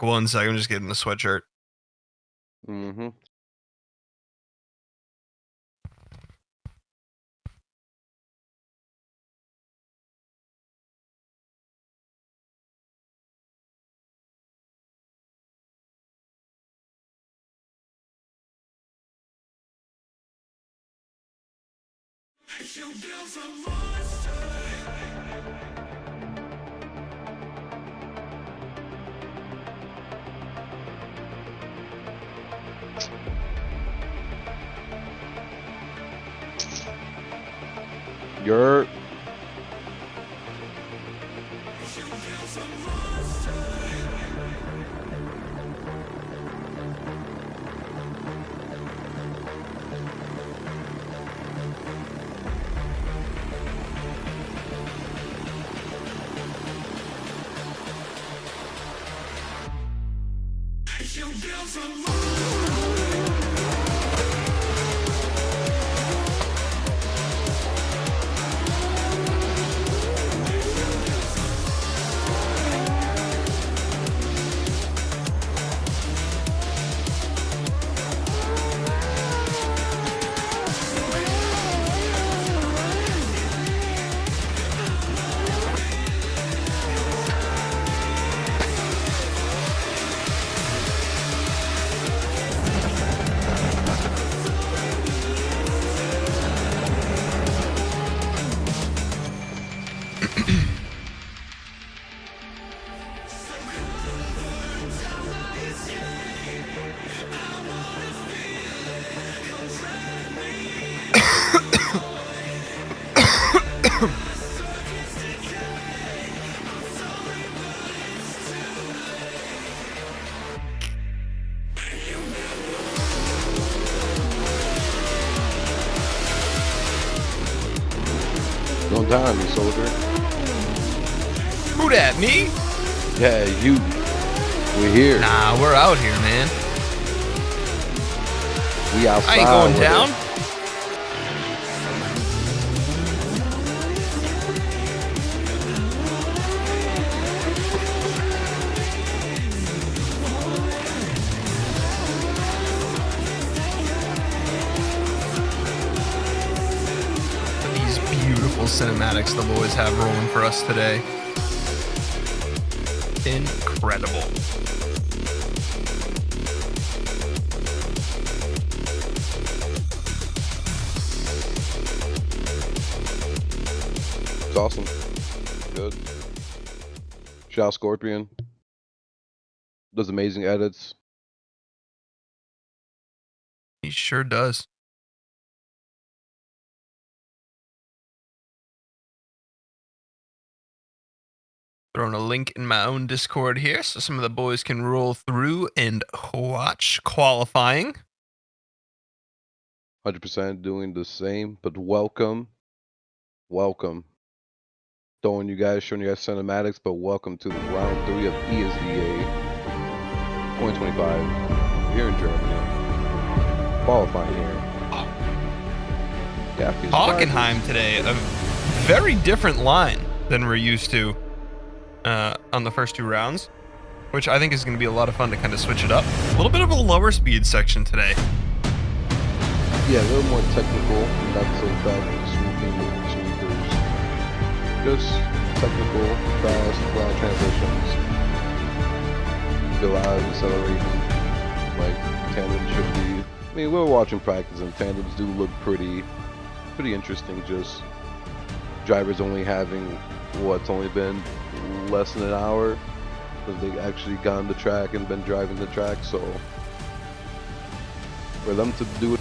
1 second, I'm just getting the sweatshirt. Mm-hmm. You're on time, you soldier. Who dat, me? Yeah, you. We're here. Nah, we're out here, man. We outside. I ain't going down. Cinematics the boys have rolling for us today. Incredible. It's awesome. Good. Shout out Scorpion. Does amazing edits. He sure does. Throwing a link in my own Discord here so some of the boys can roll through and watch qualifying. 100% doing the same, but welcome. Showing you guys cinematics, but welcome to the round 3 of ESDA 2025 here in Germany. Qualifying here. Hockenheim today, a very different line than we're used to on the first 2 rounds, which I think is going to be a lot of fun to kind of switch it up. A little bit of a lower speed section today. Yeah, a little more technical, not so fast sweepers. Just technical, fast, ground transitions. A lot of acceleration, like tandem should be. I mean, we're watching practice, and tandems do look pretty interesting. Just drivers only having what's only been less than an hour because they actually got on the track and been driving the track. So for them to do it.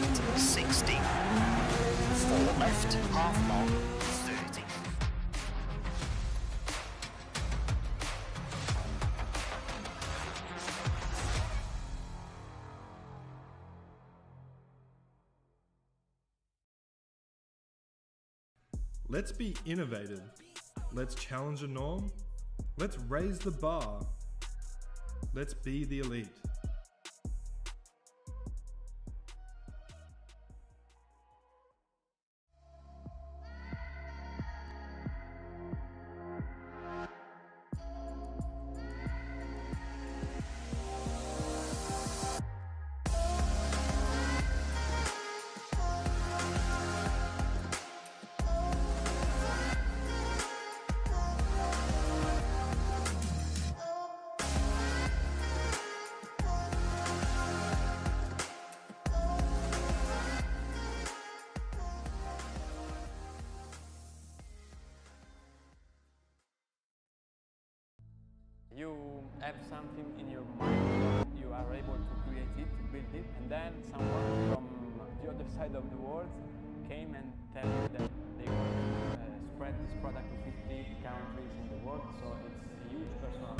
right, 60. 4 left, half long, 30. Let's be innovative. Let's challenge a norm. Let's raise the bar. Let's be the elite. You have something in your mind, you are able to create it, build it, and then someone from the other side of the world came and tell you that they want to spread this product to 50 countries in the world, so it's a huge personal.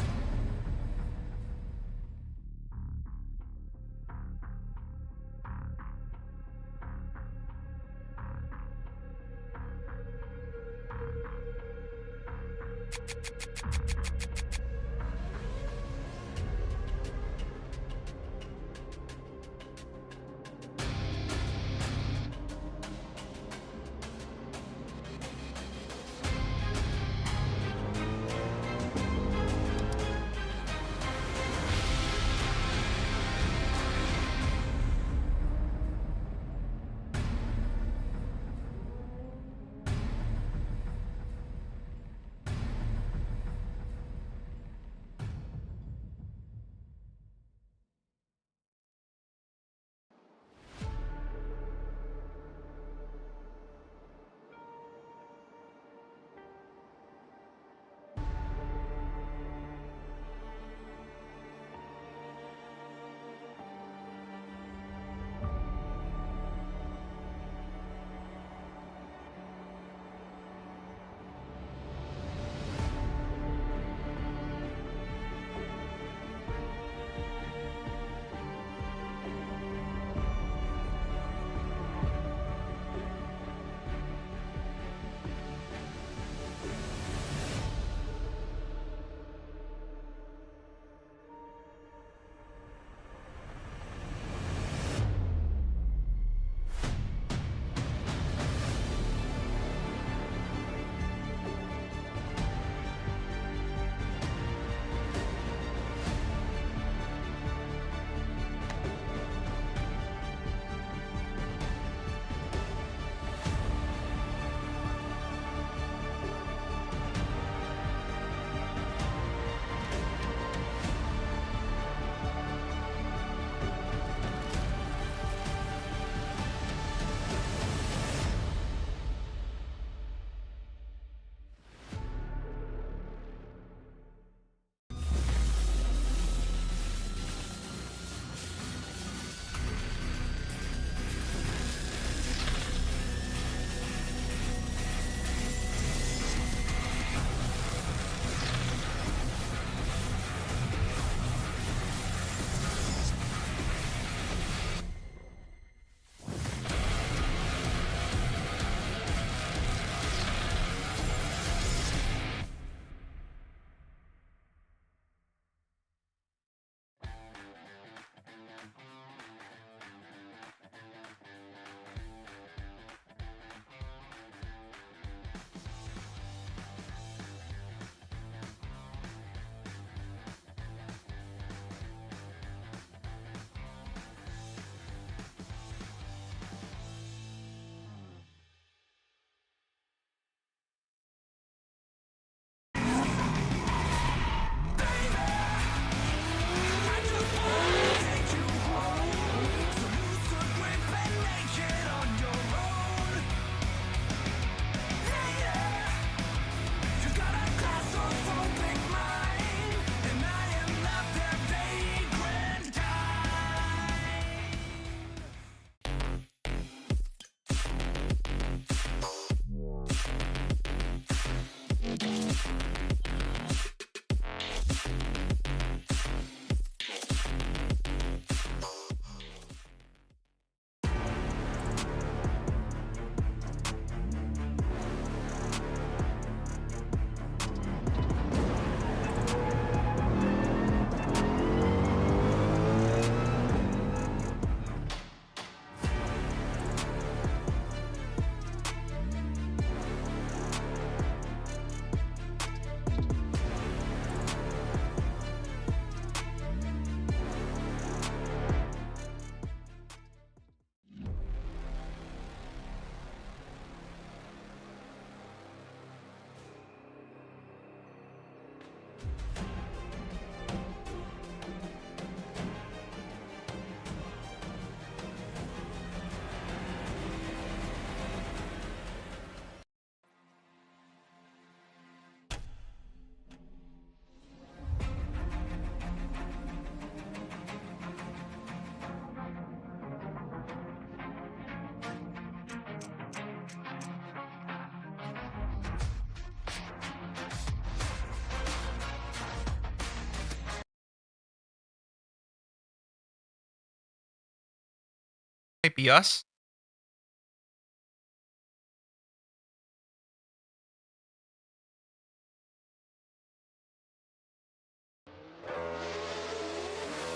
Might be us.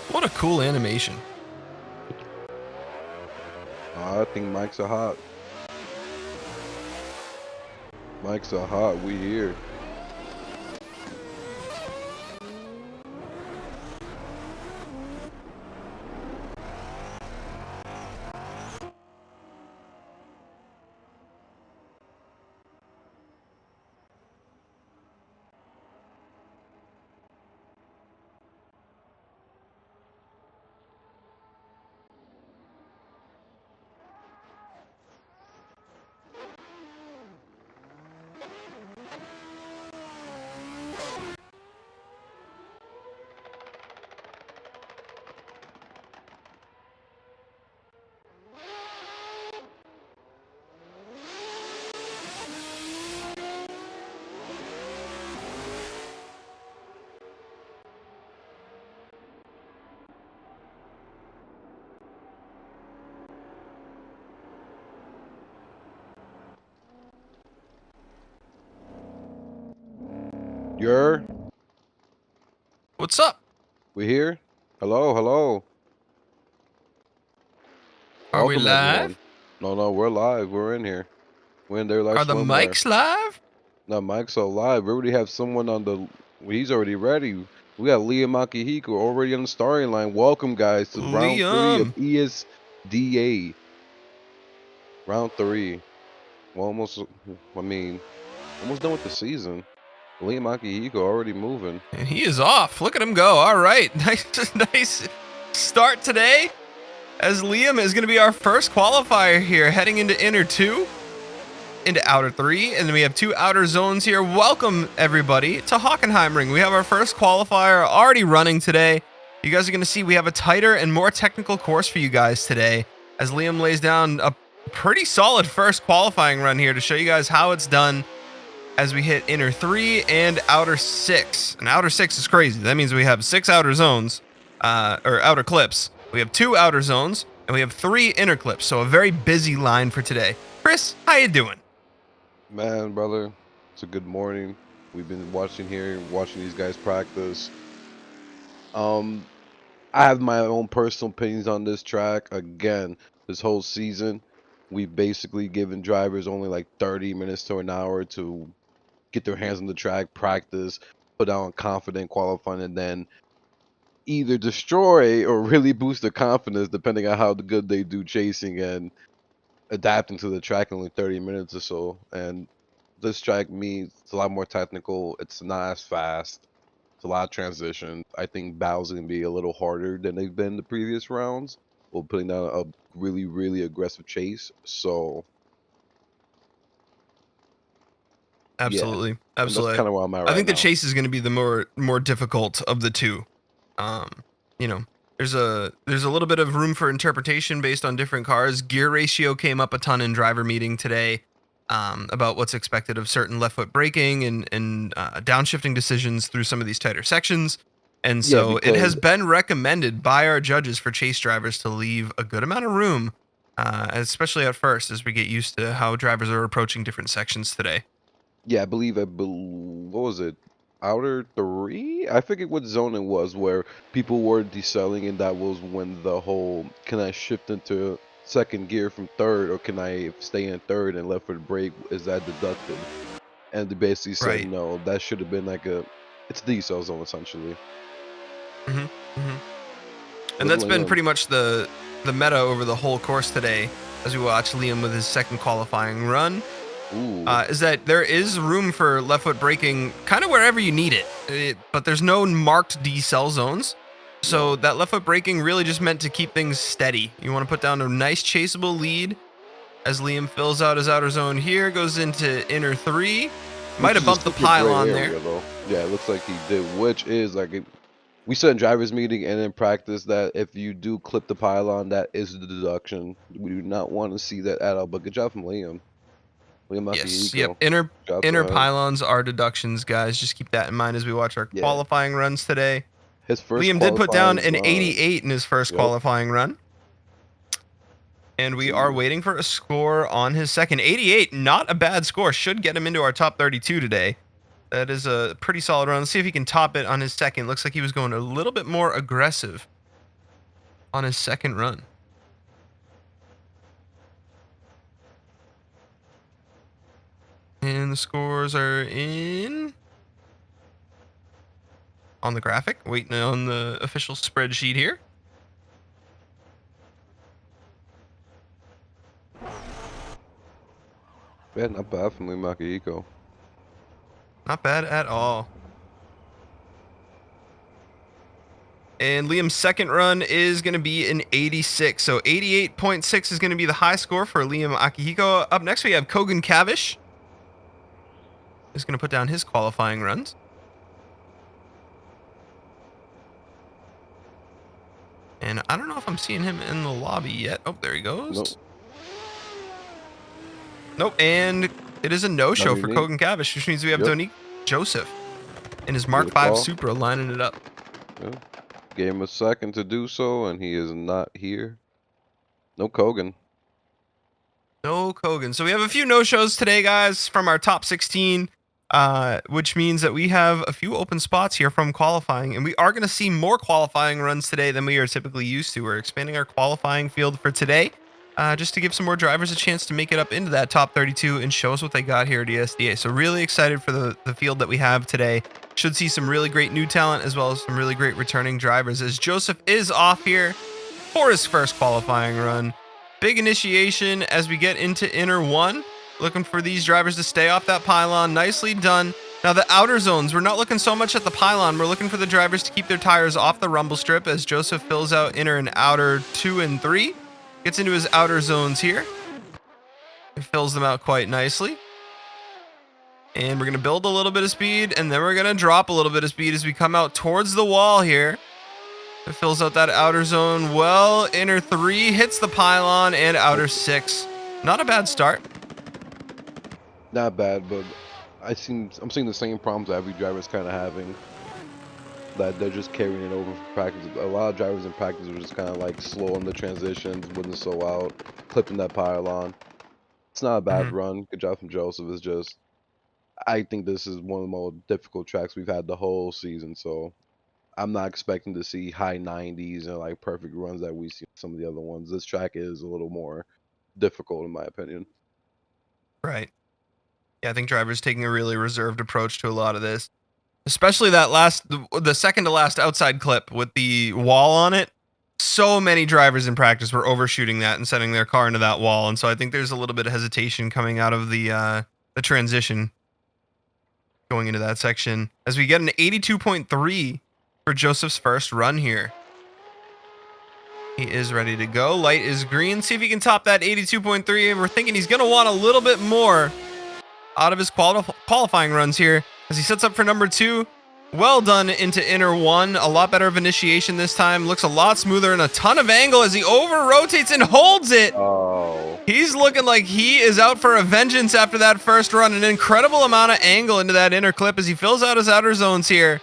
What a cool animation. I think mics are hot. Mics are hot. We here. You're? What's up? We here? Hello, hello. Are we Welcome, live? everyone. No, we're live. We're in here. We're in there like Are the swimwear. mics live? No, mics are live. We already have someone on the... He's already ready. We got Liam Akihiko already on the starting line. Welcome, guys, to round 3 of ESDA. Round 3. Well, almost done with the season. Liam Akihiko already moving. And he is off. Look at him go. All right. Nice start today. As Liam is going to be our first qualifier here, heading into inner 2, into outer 3, and then we have 2 outer zones here. Welcome, everybody, to Hockenheim Ring. We have our first qualifier already running today. You guys are going to see we have a tighter and more technical course for you guys today, as Liam lays down a pretty solid first qualifying run here to show you guys how it's done as we hit inner 3 and outer 6. And outer 6 is crazy. That means we have 6 outer zones, or outer clips. We have 2 outer zones, and we have 3 inner clips. So a very busy line for today. Chris, how you doing? Man, brother, it's a good morning. We've been watching these guys practice. I have my own personal opinions on this track. Again, this whole season, we've basically given drivers only like 30 minutes to an hour to get their hands on the track, practice, put out confident qualifying, and then either destroy or really boost their confidence depending on how good they do chasing and adapting to the track in only 30 minutes or so. And this track, it's a lot more technical. It's not as fast. It's a lot of transition. I think battles are going to be a little harder than they've been the previous rounds, while putting down a really, really aggressive chase. So Absolutely. yeah, Absolutely. that's kind of where I'm at right I think now. the chase is going to be the more difficult of the 2. You know, there's a little bit of room for interpretation based on different cars. Gear ratio came up a ton in driver meeting today, about what's expected of certain left foot braking and downshifting decisions through some of these tighter sections. And so it has been recommended by our judges for chase drivers to leave a good amount of room, especially at first, as we get used to how drivers are approaching different sections today. Yeah, I believe what was it? Outer 3? I forget what zone it was where people were decelling, and that was when the whole, can I shift into second gear from third, or can I stay in third and left foot brake, is that deducted? And they basically said Right. no, that should have been like it's decel zone essentially. And that's been pretty much the meta over the whole course today, as we watch Liam with his second qualifying run. Is that there is room for left foot braking kind of wherever you need it, but there's no marked decel zones. So that left foot braking really just meant to keep things steady. You want to put down a nice chaseable lead as Liam fills out his outer zone here, goes into inner 3. Might have bumped the pylon there. Though. Yeah, it looks like he did, which is like we said in drivers meeting and in practice that if you do clip the pylon, that is the deduction. We do not want to see that at all, but good job from Liam. Yes, yep. Inner pylons are deductions, guys. Just keep that in mind as we watch our qualifying runs today. His first Liam did put down an 88 in his first qualifying run. And we are waiting for a score on his second. 88, not a bad score. Should get him into our top 32 today. That is a pretty solid run. Let's see if he can top it on his second. Looks like he was going a little bit more aggressive on his second run. And the scores are in on the graphic. Waiting on the official spreadsheet here. Yeah, not bad from Liam Akihiko. Not bad at all. And Liam's second run is going to be an 86. So 88.6 is going to be the high score for Liam Akihiko. Up next, we have Kogan Kavish. He's going to put down his qualifying runs. And I don't know if I'm seeing him in the lobby yet. Oh, there he goes. Nope. Nope, and it is a no-show for Donique. Kogan Kavish, which means we have Yep. Donique Joseph in his Mark Good 5 call. Supra lining it up. Yeah. Gave him a second to do so, and he is not here. No Kogan. No Kogan. So we have a few no-shows today, guys, from our top 16, which means that we have a few open spots here from qualifying, and we are going to see more qualifying runs today than we are typically used to. We're expanding our qualifying field for today, just to give some more drivers a chance to make it up into that top 32 and show us what they got here at ESDA. So really excited for the field that we have today. Should see some really great new talent as well as some really great returning drivers, as Joseph is off here for his first qualifying run. Big initiation as we get into inner one. Looking for these drivers to stay off that pylon. Nicely done. Now the outer zones, we're not looking so much at the pylon. We're looking for the drivers to keep their tires off the rumble strip as Joseph fills out inner and outer 2 and 3. Gets into his outer zones here. It fills them out quite nicely. And we're going to build a little bit of speed, and then we're going to drop a little bit of speed as we come out towards the wall here. It fills out that outer zone well. Inner 3 hits the pylon, and outer 6. Not a bad start. Not bad, but I'm seeing the same problems that every driver's kind of having. That they're just carrying it over for practice. A lot of drivers in practice are just kind of like slow on the transitions, wouldn't so out, clipping that pylon. It's not a bad run. Good job from Joseph. It's just, I think this is one of the more difficult tracks we've had the whole season. So I'm not expecting to see high 90s and like perfect runs that we see on some of the other ones. This track is a little more difficult in my opinion. Right. Yeah, I think drivers taking a really reserved approach to a lot of this. Especially that the second to last outside clip with the wall on it. So many drivers in practice were overshooting that and sending their car into that wall. And so I think there's a little bit of hesitation coming out of the transition going into that section. As we get an 82.3 for Joseph's first run here. He is ready to go. Light is green. See if he can top that 82.3. And we're thinking he's going to want a little bit more out of his qualifying runs here as he sets up for number 2. Well done into inner 1. A lot better of initiation this time. Looks a lot smoother and a ton of angle as he over rotates and holds it. Oh. He's looking like he is out for a vengeance after that first run. An incredible amount of angle into that inner clip as he fills out his outer zones here.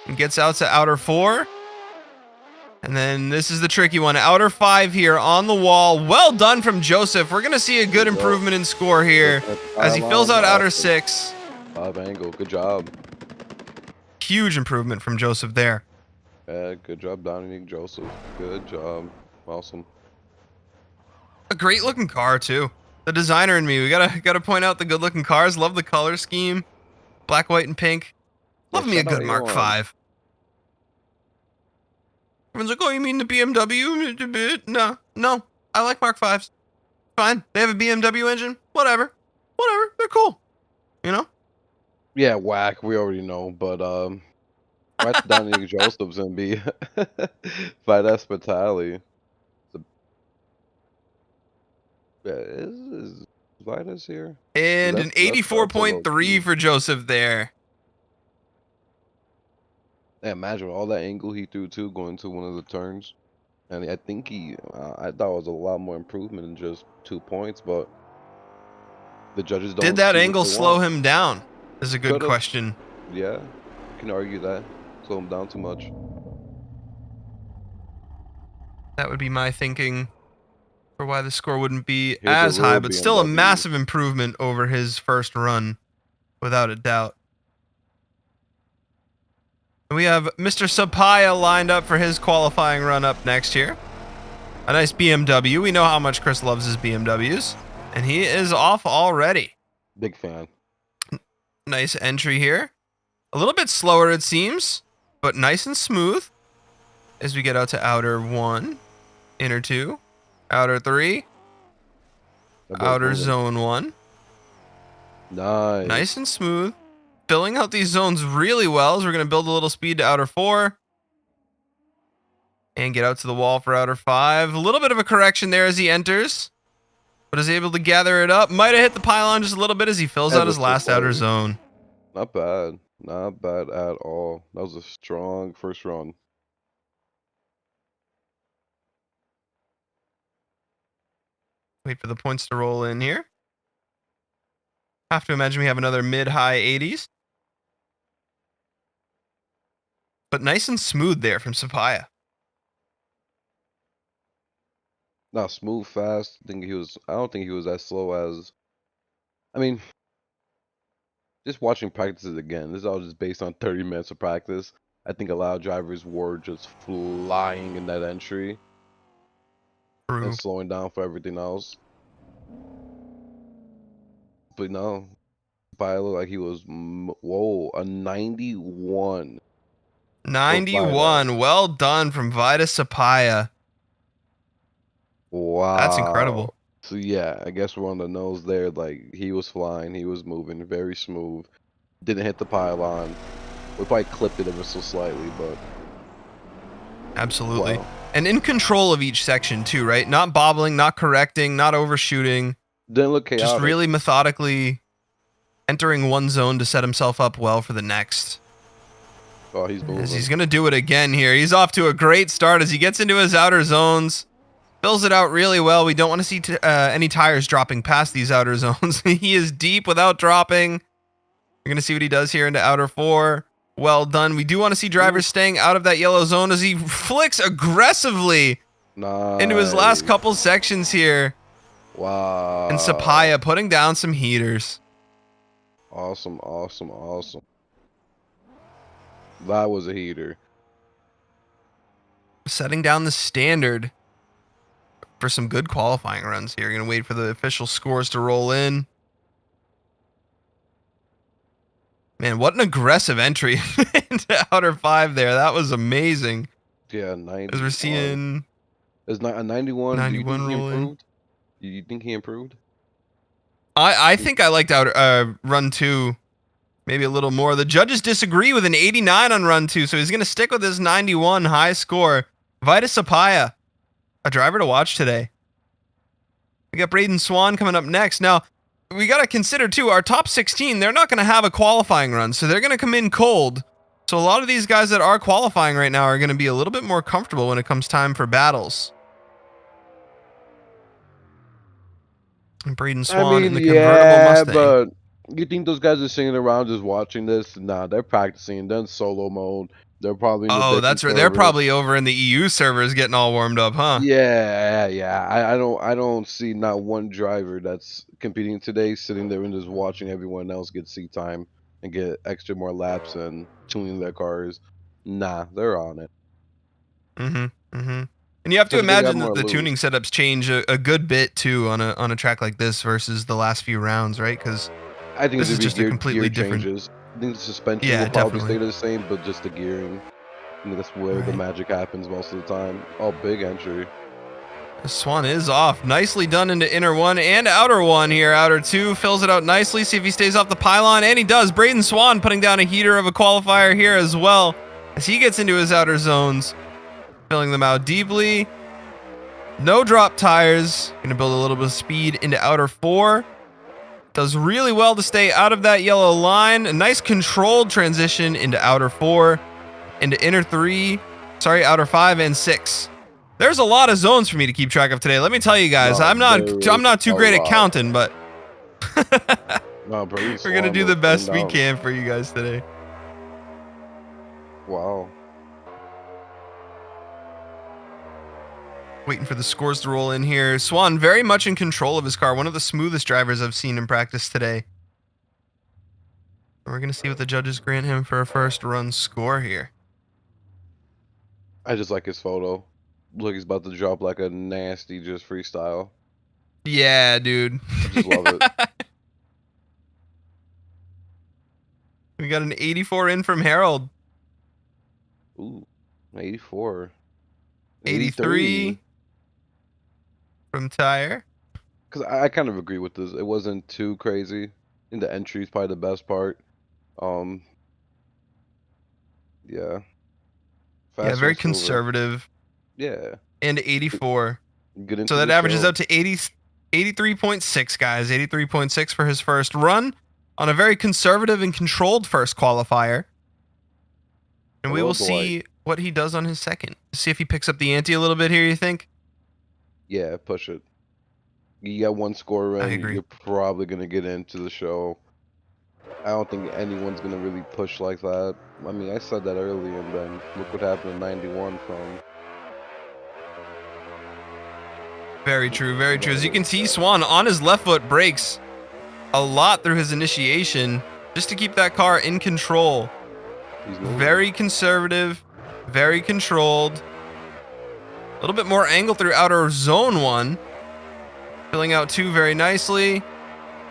And gets out to outer 4. And then this is the tricky one. Outer 5 here on the wall. Well done from Joseph. We're going to see a good improvement in score here as he fills out outer 6. Five angle. Good job. Huge improvement from Joseph there. Yeah, good job, Donique Joseph. Good job. Awesome. A great looking car too. The designer in me. We gotta point out the good looking cars. Love the color scheme. Black, white, and pink. Love me a good Mark 5. Everyone's like, oh, you mean the BMW? No. I like Mark 5s. Fine. They have a BMW engine. Whatever. They're cool. You know? Yeah, whack. We already know, but right to Donique Joseph's and be Vitus Sapaya. Yeah, is Vitus here? And an That's 84.3 for Joseph there. Yeah, imagine all that angle he threw too going to one of the turns. And I think I thought it was a lot more improvement than just 2 points, but the judges don't. Did that see what angle they slow want. him down? Is a good Could've. question. Yeah, you can argue that. Slow him down too much. That would be my thinking. for why the score wouldn't be Here's as a high, real but still a BMW. massive improvement over his first run, without a doubt. And we have Mr. Sapaya lined up for his qualifying run up next here. A nice BMW. We know how much Chris loves his BMWs. And he is off already. Big fan. Nice entry here. A little bit slower, it seems, but nice and smooth as we get out to outer 1, inner 2, outer 3, outer zone 1. Nice. Nice and smooth. Filling out these zones really well as we're going to build a little speed to outer 4. And get out to the wall for outer 5. A little bit of a correction there as he enters, but is able to gather it up. Might have hit the pylon just a little bit as he fills out his last outer zone. Not bad. Not bad at all. That was a strong first run. Wait for the points to roll in here. Have to imagine we have another mid-high 80s. But nice and smooth there from Sapaya. Not smooth, fast. I don't think he was as slow as. I mean, just watching practices again. This is all just based on 30 minutes of practice. I think a lot of drivers were just flying in that entry. True. And slowing down for everything else. But no, Sapaya looked like he was, whoa, a 91. 91. Well done from Vitus Sapaya. Wow. That's incredible. So yeah, I guess we're on the nose there. Like, he was flying, he was moving, very smooth. Didn't hit the pylon. We probably clipped it ever so slightly, but... Absolutely. Wow. And in control of each section too, right? Not bobbling, not correcting, not overshooting. Didn't look chaotic. Just really methodically entering one zone to set himself up well for the next. Oh, he's moving. As he's going to do it again here. He's off to a great start as he gets into his outer zones. Fills it out really well. We don't want to see any tires dropping past these outer zones. He is deep without dropping. We're going to see what he does here into outer 4. Well done. We do want to see drivers staying out of that yellow zone as he flicks aggressively into his last couple sections here. Wow. And Sapaya putting down some heaters. Awesome, awesome, awesome. That was a heater. Setting down the standard for some good qualifying runs here. Going to wait for the official scores to roll in. Man, what an aggressive entry into outer 5 there. That was amazing. Yeah, 90. As we're seeing... Is not a 91. 91 do you think he rolling. improved? You think he improved? I think I liked outer run 2 maybe a little more. The judges disagree with an 89 on run 2, so he's going to stick with his 91 high score. Vitus Sapaya, a driver to watch today. We got Braden Swan coming up next. Now, we got to consider, too, our top 16, they're not going to have a qualifying run, so they're going to come in cold. So a lot of these guys that are qualifying right now are going to be a little bit more comfortable when it comes time for battles. And Braden Swan in the convertible Mustang. But you think those guys are sitting around just watching this? Nah, they're practicing. They're in solo mode. They're probably in the Oh, that's right. They're servers. probably over in the EU servers getting all warmed up, huh? Yeah. I don't see not one driver that's competing today sitting there and just watching everyone else get seat time and get extra more laps and tuning their cars. Nah, they're on it. And you have to Because they got imagine more that the loot. tuning setups change a good bit too on a track like this versus the last few rounds, right? Because I think This it's is just a gear, completely gear different- changes. I think the suspension Yeah, will probably definitely. stay the same, but just the gearing. I think that's where the Right. magic happens most of the time. Oh, big entry. Swan is off. Nicely done into inner 1 and outer 1 here. Outer 2 fills it out nicely. See if he stays off the pylon, and he does. Braden Swan putting down a heater of a qualifier here as well as he gets into his outer zones, filling them out deeply. No drop tires. Gonna build a little bit of speed into outer 4. Does really well to stay out of that yellow line. A nice controlled transition into outer 4, into inner 3, outer 5 and 6. There's a lot of zones for me to keep track of today. Let me tell you guys, No, I'm not too a great at lot. counting, but No, Braden we're gonna Swan do the was best we down. can for you guys today. Wow. Waiting for the scores to roll in here. Swan very much in control of his car. One of the smoothest drivers I've seen in practice today. We're going to see what the judges grant him for a first run score here. I just like his photo. Look, he's about to drop like a nasty just freestyle. Yeah, dude. I just love it. We got an 84 in from Harold. Ooh, 84. 83 from Tyre. Because I kind of agree with this. It wasn't too crazy. I think the entry is probably the best part. Yeah. Yeah, Faster very and smoother. conservative. Yeah. And 84. Get into So that the averages show. out to 83.6, guys. 83.6 for his first run on a very conservative and controlled first qualifier. And we will see what he does on his second. See if he picks up the ante a little bit here, you think? Yeah, push it. You got one score I in, agree. you're probably going to get into the show. I don't think anyone's going to really push like that. I mean, I said that early, and then look what happened in 91 from... Very true, very true. As you can see, Swan on his left foot brakes a lot through his initiation just to keep that car in control. He's moving. Very conservative, very controlled. A little bit more angle through outer zone 1. Filling out 2 very nicely.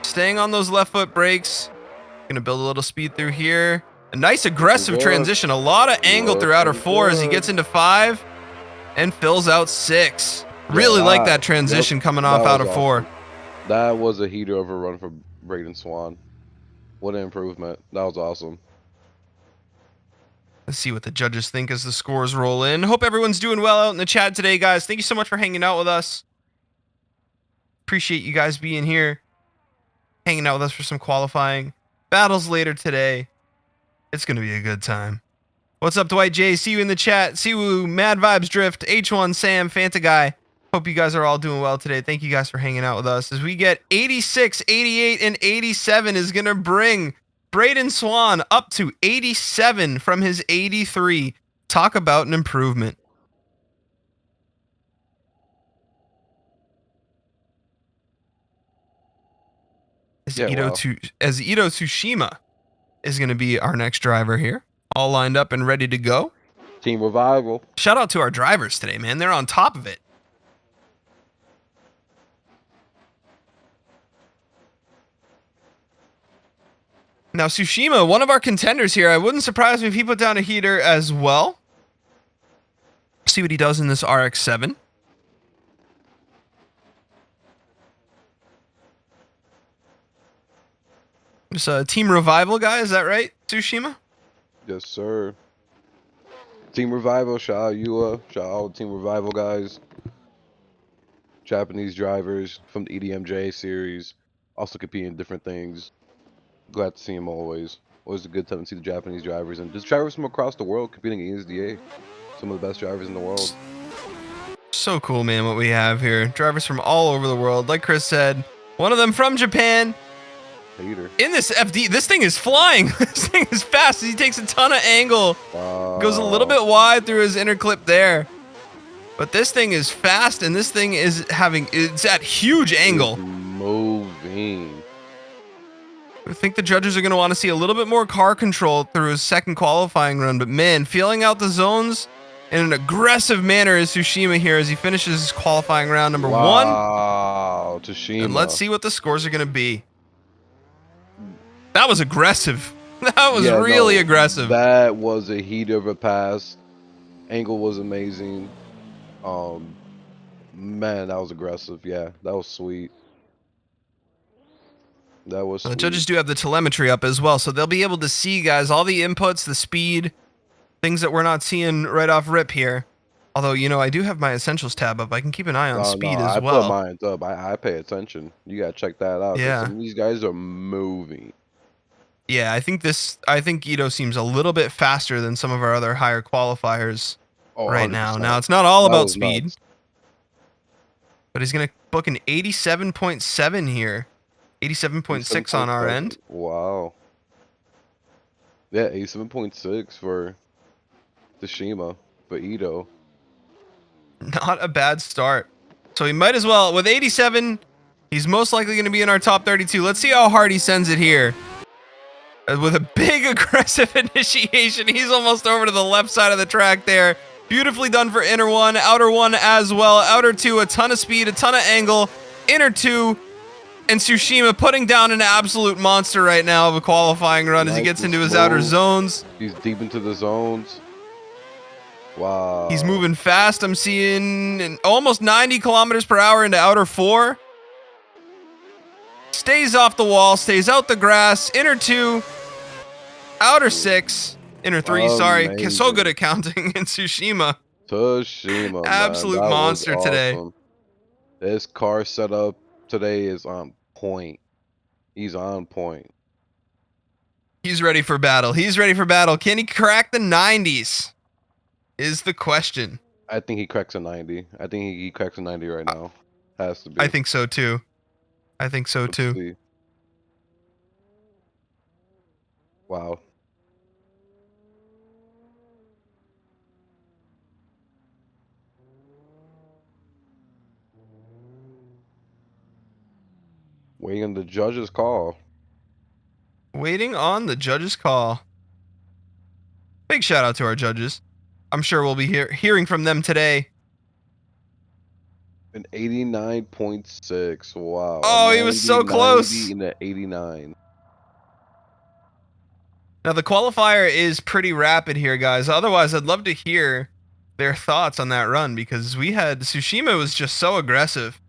Staying on those left foot brakes. Gonna build a little speed through here. A nice aggressive transition. A lot of angle through outer 4 as he gets into 5 and fills out 6. Really like that transition coming off out of 4. That was a heater of a run for Braden Swan. What an improvement. That was awesome. Let's see what the judges think as the scores roll in. Hope everyone's doing well out in the chat today, guys. Thank you so much for hanging out with us. Appreciate you guys being here. Hanging out with us for some qualifying battles later today. It's going to be a good time. What's up, Dwight J? See you in the chat. Siwoo, Mad Vibes Drift, H1, Sam, Fanta Guy. Hope you guys are all doing well today. Thank you guys for hanging out with us. As we get 86, 88, and 87 is going to bring Braden Swan up to 87 from his 83. Talk about an improvement. As Iido Tsushima is going to be our next driver here. All lined up and ready to go. Team Revival. Shout out to our drivers today, man. They're on top of it. Now, Tsushima, one of our contenders here. I wouldn't surprise me if he put down a heater as well. See what he does in this RX-7. It's a Team Revival guy, is that right, Tsushima? Yes, sir. Team Revival, shout out you, shout out Team Revival guys. Japanese drivers from the EDMJ series, also compete in different things. Glad to see them always. Always a good time to see the Japanese drivers and just drivers from across the world competing in ESDA. Some of the best drivers in the world. So cool, man, what we have here. Drivers from all over the world. Like Chris said, one of them from Japan. Hater. In this FD, this thing is flying. This thing is fast. He takes a ton of angle. Wow. Goes a little bit wide through his inner clip there. But this thing is fast, and this thing is it's at huge angle. It's moving. I think the judges are going to want to see a little bit more car control through his second qualifying run. But man, feeling out the zones in an aggressive manner is Tsushima here as he finishes his qualifying round number 1. Wow, Tsushima. And let's see what the scores are going to be. That was aggressive. That was really aggressive. That was a heat of a pass. Angle was amazing. Man, that was aggressive. Yeah, that was sweet. That was sweet. The judges do have the telemetry up as well, so they'll be able to see, guys, all the inputs, the speed, things that we're not seeing right off rip here. Although, you know, I do have my Essentials tab up. I can keep an eye on speed as well. I put mine up. I pay attention. You gotta check that out. Yeah. Some of these guys are moving. Yeah, I think Iido seems a little bit faster than some of our other higher qualifiers right now. 100%. Now, it's not all That about was speed, nuts. but he's going to book an 87.7 here. 87.6 on our end. Wow. Yeah, 87.6 for Tsushima, for Ido. Not a bad start. So he might as well, with 87, he's most likely going to be in our top 32. Let's see how hard he sends it here. With a big aggressive initiation, he's almost over to the left side of the track there. Beautifully done for inner one, outer one as well. Outer two, a ton of speed, a ton of angle. Inner two, and Tsushima putting down an absolute monster right now of a qualifying run as he gets into his outer zones. He's deep into the zones. Wow. He's moving fast. I'm seeing almost 90 kilometers per hour into outer four. Stays off the wall, stays out the grass. Inner two, outer six, inner three, sorry. Amazing. So good at counting in Tsushima. Tsushima, Absolute man. That monster was today. awesome. This car setup today is on point. He's on point. He's ready for battle. He's ready for battle. Can he crack the 90s? Is the question. I think he cracks a 90. I think he cracks a 90 right now. Has to be. I think so too. I think so Let's too. see. Wow. Waiting on the judge's call. Waiting on the judge's call. Big shout out to our judges. I'm sure we'll be hearing from them today. An 89.6. Wow. Oh, he was so close. In the 89. Now the qualifier is pretty rapid here, guys. Otherwise, I'd love to hear their thoughts on that run because Tsushima was just so aggressive.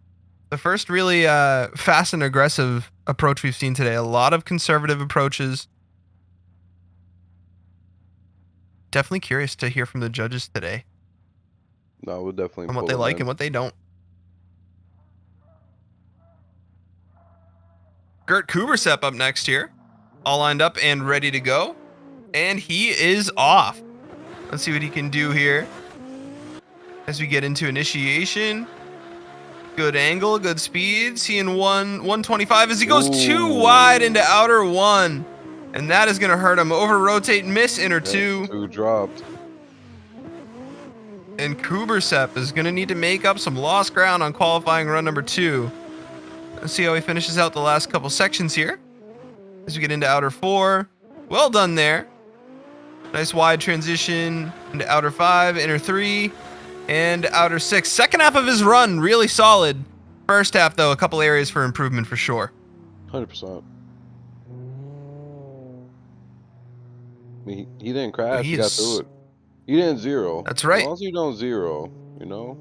The first really fast and aggressive approach we've seen today. A lot of conservative approaches. Definitely curious to hear from the judges today. No, we'll definitely. On what they like and what they don't. Gert Kubersep up next here. All lined up and ready to go. And he is off. Let's see what he can do here. As we get into initiation. Good angle, good speed. Seeing 125 as he goes too wide into outer one. And that is going to hurt him. Over rotate, miss inner two. Two dropped. And Kubersep is going to need to make up some lost ground on qualifying run number 2. Let's see how he finishes out the last couple sections here. As we get into outer 4. Well done there. Nice wide transition into outer 5, inner 3, and outer 6. Second half of his run, really solid. First half, though, a couple areas for improvement for sure. 100%. I mean, he didn't crash. He got through it. He didn't zero. That's right. As long as you don't zero, you know.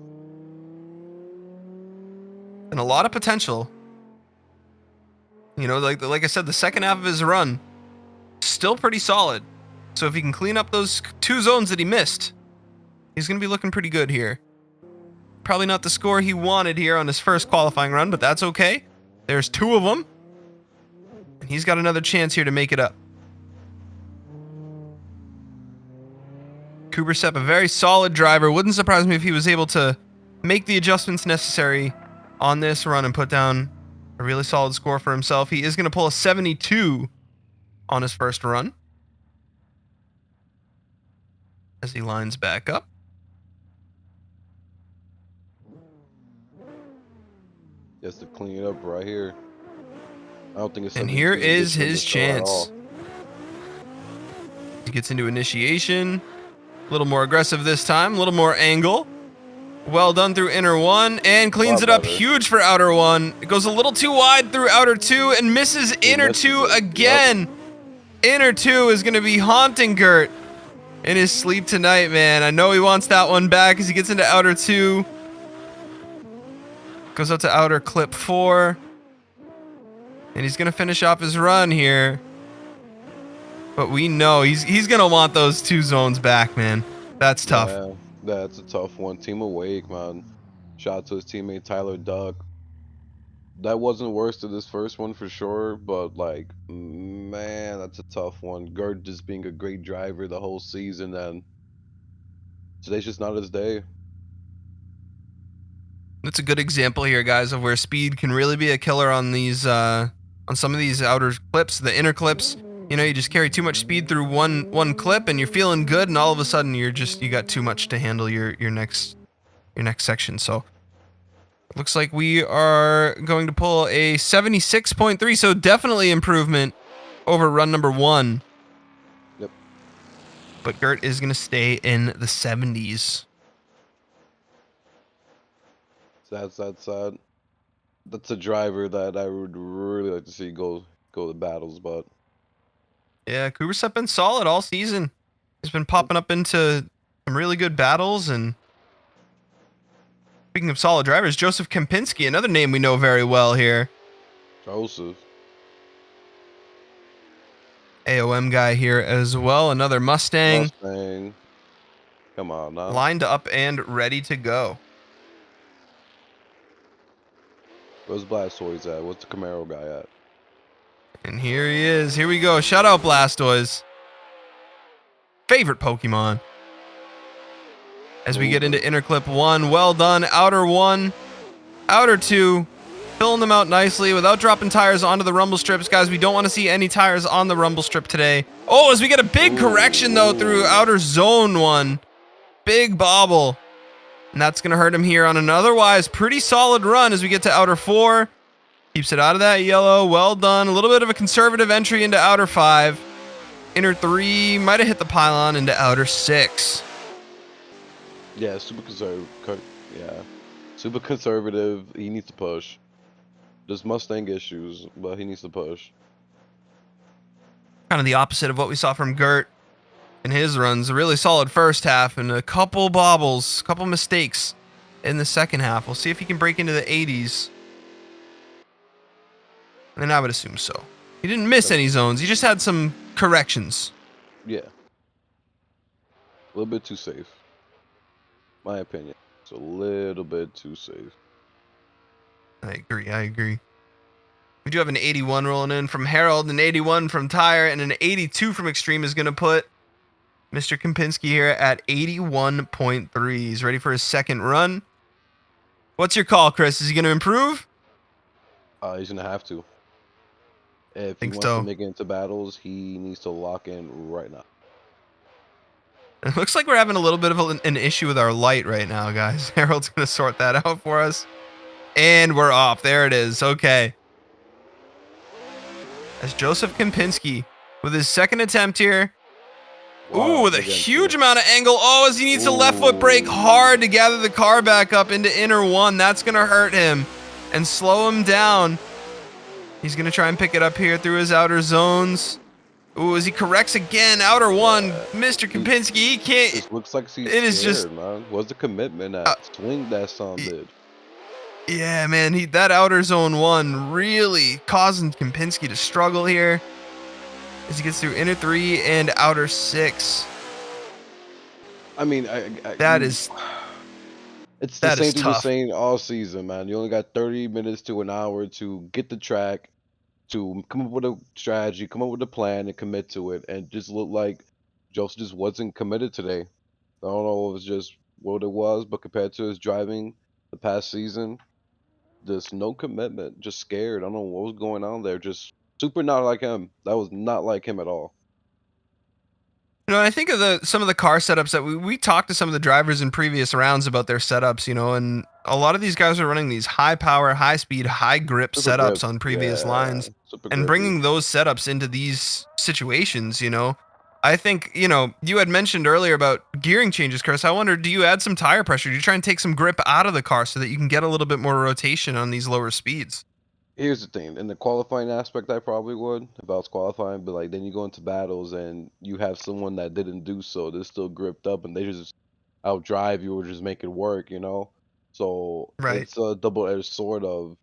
And a lot of potential. You know, like I said, the second half of his run, still pretty solid. So if he can clean up those 2 zones that he missed, he's going to be looking pretty good here. Probably not the score he wanted here on his first qualifying run, but that's okay. There's 2 of them. And he's got another chance here to make it up. Kubersep, a very solid driver. Wouldn't surprise me if he was able to make the adjustments necessary on this run and put down a really solid score for himself. He is going to pull a 72 on his first run. As he lines back up. He has to clean it up right here. I don't think it's. And here is his chance. He gets into initiation. A little more aggressive this time. A little more angle. Well done through inner 1 and cleans it up huge for outer 1. It goes a little too wide through outer 2 and misses inner 2 again. Yep. Inner 2 is going to be haunting Gert in his sleep tonight, man. I know he wants that one back as he gets into outer 2. Goes up to outer clip 4. And he's going to finish off his run here. But we know he's going to want those 2 zones back, man. That's tough. Yeah, that's a tough one. Team awake, man. Shout out to his teammate Tyler Duck. That wasn't worse than this first one for sure, but like, man, that's a tough one. Gert just being a great driver the whole season, and today's just not his day. That's a good example here, guys, of where speed can really be a killer on these, on some of these outer clips, the inner clips. You know, you just carry too much speed through one clip, and you're feeling good, and all of a sudden you got too much to handle your next your next section. So looks like we are going to pull a 76.3. So definitely improvement over run number 1. Yep. But Gert is going to stay in the 70s. That's a driver that I would really like to see go to battles, but Yeah, Gverap's been solid all season. He's been popping up into some really good battles. And speaking of solid drivers, Joseph Kempinski, another name we know very well here. Joseph. AOM guy here as well. Another Mustang. Come on now. Lined up and ready to go. Where's Blastoise at? What's the Camaro guy at? And here he is. Here we go. Shout out Blastoise. Favorite Pokemon. As we get into inner clip 1. Well done. Outer 1. Outer 2. Filling them out nicely without dropping tires onto the rumble strips. Guys, we don't want to see any tires on the rumble strip today. Oh, as we get a big correction, though, through outer zone 1. Big bobble. And that's going to hurt him here on an otherwise pretty solid run as we get to outer 4. Keeps it out of that yellow. Well done. A little bit of a conservative entry into outer 5. Inner 3. Might have hit the pylon into outer 6. Yeah, super conservative. Yeah, super conservative. He needs to push. There's Mustang issues, but he needs to push. Kind of the opposite of what we saw from Gert in his runs. A really solid first half and a couple bobbles, couple mistakes in the second half. We'll see if he can break into the 80s. And I would assume so. He didn't miss any zones. He just had some corrections. Yeah. A little bit too safe. My opinion. It's a little bit too safe. I agree. We do have an 81 rolling in from Harold, an 81 from Tire, and an 82 from Extreme is going to put Mr. Kempinski here at 81.3. He's ready for his second run. What's your call, Chris? Is he going to improve? He's going to have to. If he Think wants so. to make it into battles, he needs to lock in right now. It looks like we're having a little bit of an issue with our light right now, guys. Harold's going to sort that out for us. And we're off. There it is. Okay. As Joseph Kempinski with his second attempt here. Wow, Ooh, with a huge amount of angle. Oh, as he needs to left foot brake hard to gather the car back up into inner 1. That's going to hurt him and slow him down. He's going to try and pick it up here through his outer zones. Ooh, as he corrects again, outer 1, Mr. Kempinski, he can't. It looks like he's it is scared, just, man. What's the commitment that swing that son did? Yeah, man, that outer zone 1 really causing Kempinski to struggle here as he gets through inner 3 and outer 6. I mean, It's the same thing we're saying all season, man. You only got 30 minutes to an hour to get the track, to come up with a strategy, come up with a plan, and commit to it. And just looked like Joseph just wasn't committed today. I don't know if it was just what it was, but compared to his driving the past season, just no commitment, just scared. I don't know what was going on there. Just super not like him. That was not like him at all. You know, I think of some of the car setups that we talked to some of the drivers in previous rounds about their setups, you know, and a lot of these guys are running these high power, high speed, high grip setups on previous lines and bringing those setups into these situations, you know. I think, you know, you had mentioned earlier about gearing changes, Chris. I wonder, do you add some tire pressure? Do you try and take some grip out of the car so that you can get a little bit more rotation on these lower speeds? Here's the thing. In the qualifying aspect, I probably would, if I was qualifying, but like then you go into battles and you have someone that didn't do so. They're still gripped up and they just outdrive you or just make it work, you know? So it's a double-edged sword of...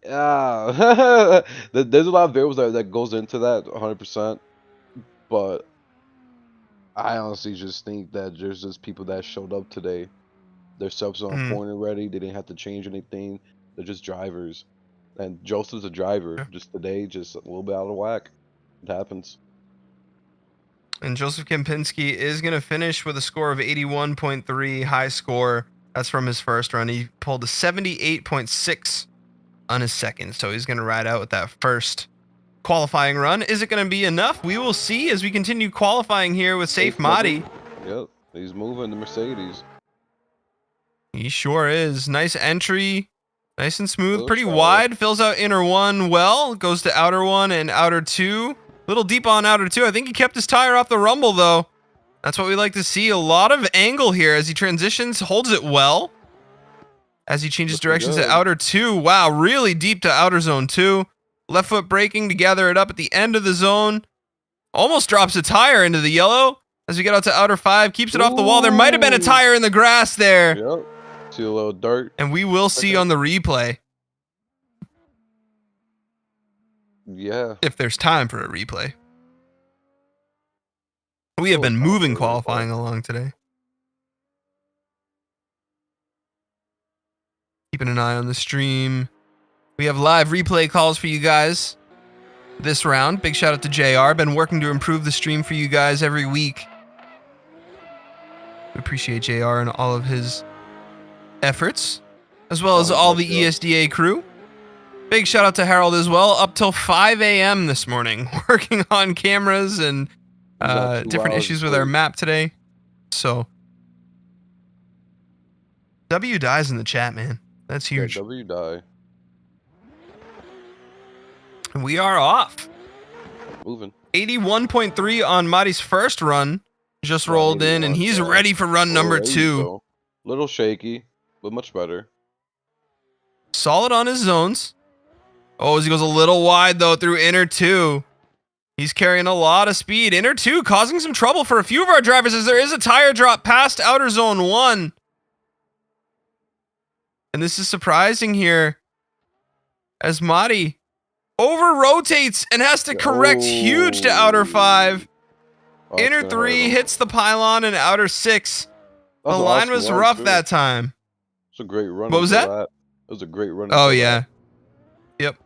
Yeah, there's a lot of variables that goes into that 100%, but I honestly just think that there's just people that showed up today. Their subs are on point already. They didn't have to change anything. They're just drivers, and Joseph's a driver. Just today, just a little bit out of whack. It happens. And Joseph Kempinski is going to finish with a score of 81.3, high score. That's from his first run. He pulled a 78.6 on his second, so he's going to ride out with that first qualifying run. Is it going to be enough? We will see as we continue qualifying here with Safe Motti. Yep, he's moving the Mercedes. He sure is. Nice entry. Nice and smooth. Little Pretty solid. wide. Fills out inner one well. Goes to outer one and outer two. Little deep on outer two. I think he kept his tire off the rumble, though. That's what we like to see. A lot of angle here as he transitions. Holds it well. As he changes Looking directions good. to outer two. Wow, really deep to outer zone two. Left foot braking to gather it up at the end of the zone. Almost drops a tire into the yellow. As we get out to outer five. Keeps it off the wall. There might have been a tire in the grass there. Yep. See a little dirt. And we will see on the replay. Yeah. If there's time for a replay. We have been moving qualifying along today. Keeping an eye on the stream. We have live replay calls for you guys this round. Big shout out to JR. Been working to improve the stream for you guys every week. We appreciate JR and all of his efforts, as well as all the ESDA crew. Big shout out to Harold as well. Up till 5 a.m. this morning, working on cameras and different issues with our map today. So, W dies in the chat, man. That's huge. Yeah, W die. We are off. Moving. 81.3 on Motti's first run. Just rolled in, and he's ready for run number 2. Little shaky, but much better. Solid on his zones. Oh, as he goes a little wide, though, through inner 2. He's carrying a lot of speed. Inner 2 causing some trouble for a few of our drivers as there is a tire drop past outer zone 1. And this is surprising here as Motti over-rotates and has to correct huge to outer 5. Inner 3 hits the pylon and outer 6. The line was rough that time. It's a great run. What was that? It was a great run. Oh, yeah. Yep.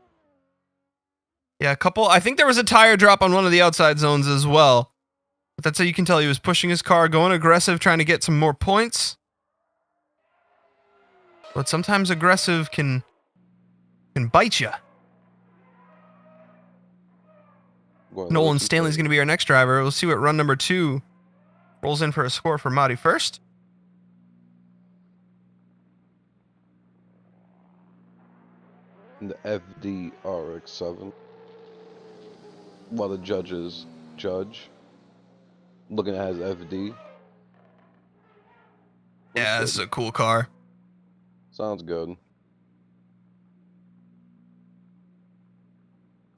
Yeah, a couple. I think there was a tire drop on one of the outside zones as well. But that's how you can tell he was pushing his car, going aggressive, trying to get some more points. But sometimes aggressive can bite you. Nolan Stanley is going to be our next driver. We'll see what run number 2 rolls in for a score for Motti first. In the FD RX7. While the judges judge. Looking at his FD. Yeah, this is a cool car. Sounds good.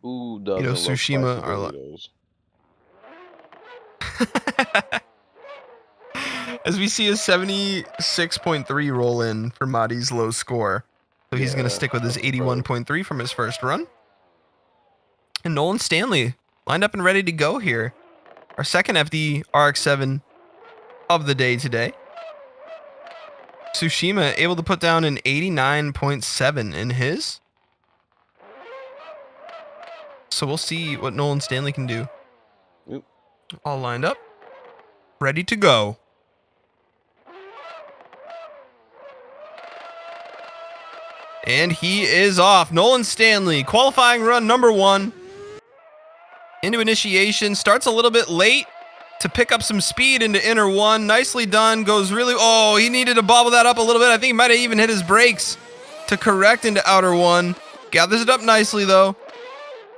Who doesn't Iido love Tsushima spicy are as we see a 76.3 roll in for Motti's low score. So he's going to stick with his 81.3 from his first run. And Nolan Stanley lined up and ready to go here. Our second FD RX-7 of the day today. Tsushima able to put down an 89.7 in his. So we'll see what Nolan Stanley can do. Yep. All lined up. Ready to go. And he is off. Nolan Stanley, qualifying run number 1. Into initiation. Starts a little bit late to pick up some speed into inner 1. Nicely done. Goes really... Oh, he needed to bobble that up a little bit. I think he might have even hit his brakes to correct into outer 1. Gathers it up nicely, though.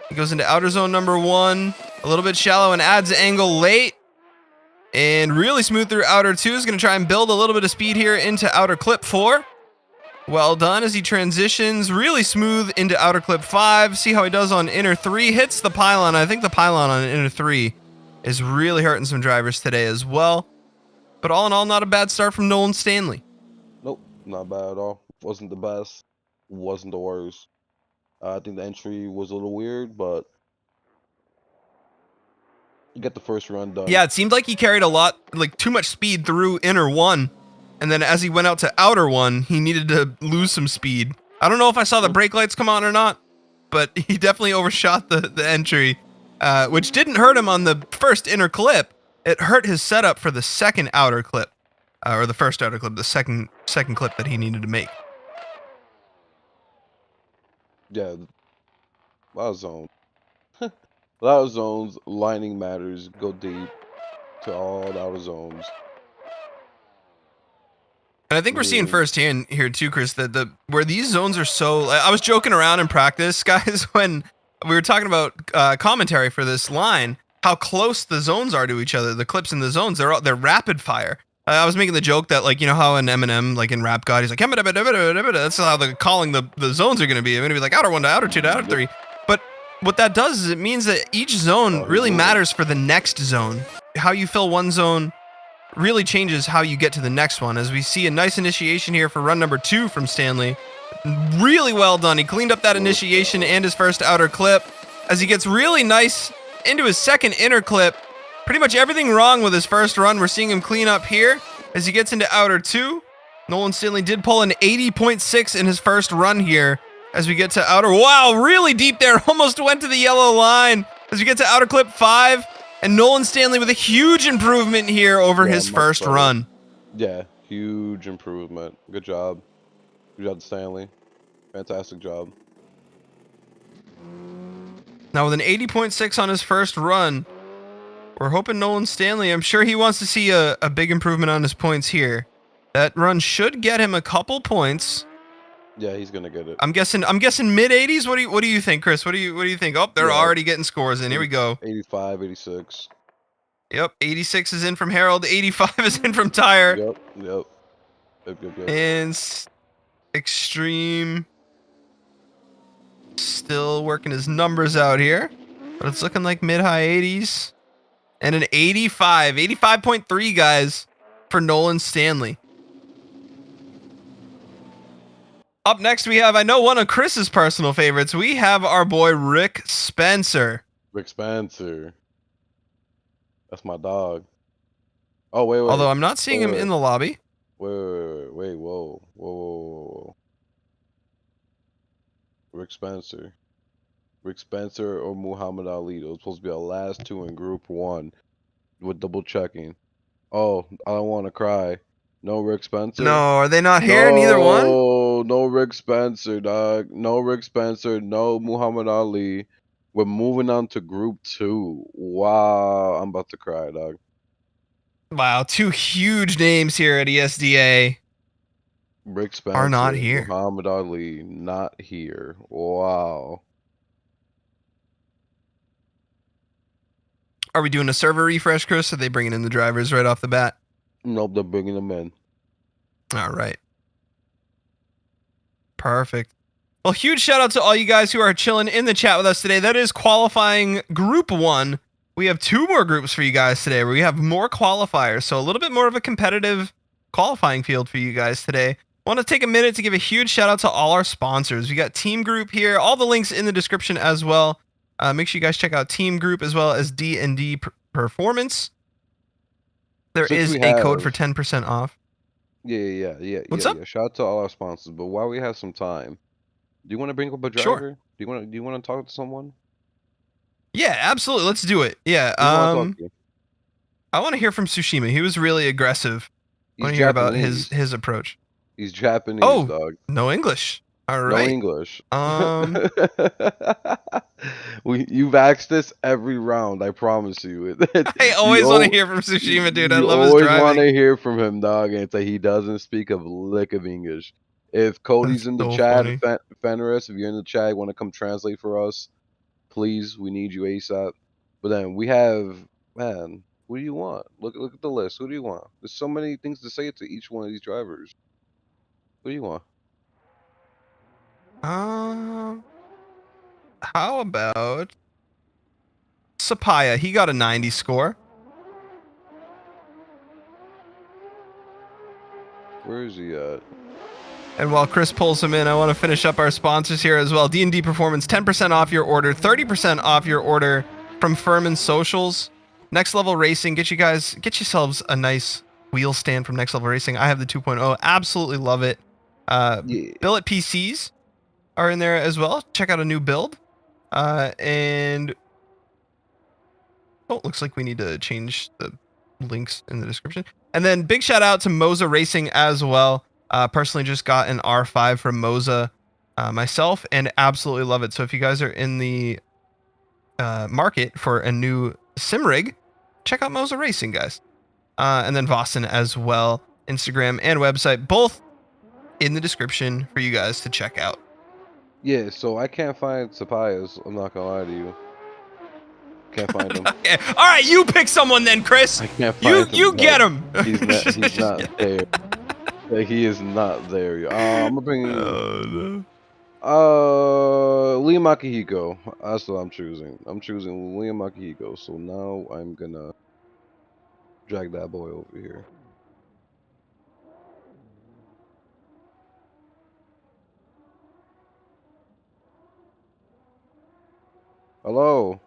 He goes into outer zone number 1. A little bit shallow and adds angle late. And really smooth through outer 2. Is going to try and build a little bit of speed here into outer clip 4. Well done as he transitions. Really smooth into outer clip 5. See how he does on inner 3. Hits the pylon. I think the pylon on inner 3 is really hurting some drivers today as well. But all in all, not a bad start from Nolan Stanley. Nope, not bad at all. Wasn't the best. Wasn't the worst. I think the entry was a little weird, but you get the first run done. Yeah, it seemed like he carried a lot, like too much speed through inner 1. And then as he went out to outer 1, he needed to lose some speed. I don't know if I saw the brake lights come on or not, but he definitely overshot the entry, which didn't hurt him on the first inner clip. It hurt his setup for the second outer clip, or the first outer clip, the second clip that he needed to make. Yeah, my zone. A lot of zones, lining matters. Go deep to all the outer zones. And I think we're seeing firsthand here too, Chris, that where these zones are so. I was joking around in practice, guys, when we were talking about commentary for this line, how close the zones are to each other. The clips in the zones, they're rapid fire. I was making the joke that, like, you know how in Eminem, like in Rap God, he's like, that's how the calling the zones are going to be. They're going to be like outer 1 to outer 2 to outer 3. But what that does is it means that each zone really matters for the next zone. How you fill one zone really changes how you get to the next one. As we see a nice initiation here for run number 2 from Stanley. Really well done. He cleaned up that initiation and his first outer clip as he gets really nice into his second inner clip. Pretty much everything wrong with his first run. We're seeing him clean up here as he gets into outer 2. Nolan Stanley did pull an 80.6 in his first run here as we get to outer. Wow, really deep there. Almost went to the yellow line as we get to outer clip 5. And Nolan Stanley with a huge improvement here over his first run. Yeah, huge improvement. Good job. Good job, Stanley. Fantastic job. Now with an 80.6 on his first run, we're hoping Nolan Stanley, I'm sure he wants to see a big improvement on his points here. That run should get him a couple points. Yeah, he's gonna get it. I'm guessing mid 80s. What do you think, Chris? What do you think? Oh, they're already getting scores in. Here we go. 85, 86. Yep, 86 is in from Harold. 85 is in from Tyre. Yep. And Extreme still working his numbers out here, but it's looking like mid-high 80s. And an 85.3, guys, for Nolan Stanley. Up next, we have, I know, one of Chris's personal favorites. We have our boy Rick Spencer. Rick Spencer. That's my dog. Oh, wait. Although I'm not seeing him in the lobby. Wait, whoa. Rick Spencer or Muhammad Ali. Those supposed to be our last 2 in Group 1 with double checking. Oh, I don't want to cry. No Rick Spencer. No, are they not here? Neither one? No Rick Spencer, dog. No Rick Spencer. No Muhammad Ali. We're moving on to Group 2. Wow, I'm about to cry, dog. Wow, 2 huge names here at ESDA. Rick Spencer are not here. Muhammad Ali, not here. Wow. Are we doing a server refresh, Chris? Are they bringing in the drivers right off the bat? Nope, they're bringing them in. All right. Perfect. Well, huge shout out to all you guys who are chilling in the chat with us today. That is qualifying Group 1. We have 2 more groups for you guys today where we have more qualifiers. So a little bit more of a competitive qualifying field for you guys today. I want to take a minute to give a huge shout out to all our sponsors. We got Team Group here. All the links in the description as well. Make sure you guys check out Team Group as well as DnD Performance. There is a code for 10% off. Yeah. What's up? Shout out to all our sponsors. But while we have some time, do you want to bring up a driver? Sure. Do you want to talk to someone? Yeah, absolutely. Let's do it. Yeah. I want to hear from Tsushima. He was really aggressive. I want to hear about his approach. He's Japanese, dog. No English. All right. No English. You've asked this every round, I promise you. I always want to hear from Tsushima, dude. I love his driving. You always want to hear from him, dog, and say he doesn't speak a lick of English. If Cody's in the chat, Fenris, if you're in the chat, want to come translate for us, please, we need you ASAP. But then we have, man, what do you want? Look at the list. Who do you want? There's so many things to say to each one of these drivers. What do you want? How about Sapaya? He got a 90 score. Where is he at? And while Chris pulls him in, I want to finish up our sponsors here as well. DnD Performance, 10% off your order, 30% off your order from Firman Socials. Next Level Racing, get yourselves a nice wheel stand from Next Level Racing. I have the 2.0, absolutely love it. Billt PCs are in there as well. Check out a new build. And looks like we need to change the links in the description. And then big shout out to Moza Racing as well. Personally just got an R5 from Moza myself and absolutely love it. So if you guys are in the market for a new sim rig, check out Moza Racing, guys. And then Vosan as well, Instagram and website, both in the description for you guys to check out. Yeah, so I can't find Sapaya's. I'm not gonna lie to you. Can't find him. Okay. All right, you pick someone then, Chris. I can't find him. You get him. He's not there. Like, he is not there. I'm gonna bring no. Liam Akihiko. That's what I'm choosing. I'm choosing Liam Akihiko. So now I'm gonna drag that boy over here. Hello.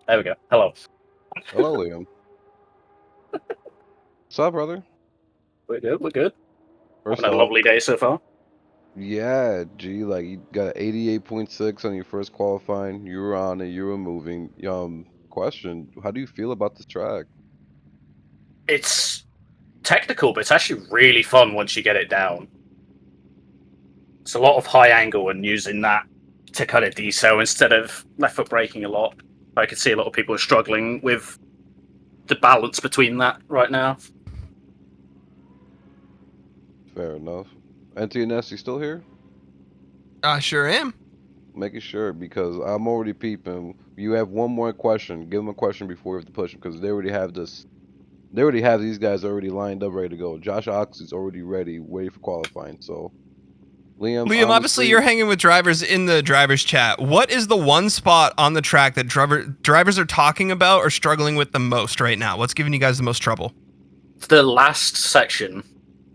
There we go. Hello. Hello, Liam. What's up, brother? We're good. We're good. First Having a lovely day so far. Yeah, G, like you got 88.6 on your first qualifying. You were on it. You were moving. Question: how do you feel about this track? It's technical, but it's actually really fun once you get it down. It's a lot of high angle and using that to kind of decel instead of left foot braking a lot. I could see a lot of people are struggling with the balance between that right now. Fair enough. NTNS, you still here? I sure am. Making sure, because I'm already peeping. You have one more question. Give them a question before we have to push them, because they already have this. They already have these guys already lined up, ready to go. Josh Oxley's already ready, waiting for qualifying. So, Liam, obviously you're hanging with drivers in the drivers chat. What is the one spot on the track that drivers are talking about or struggling with the most right now? What's giving you guys the most trouble? The last section,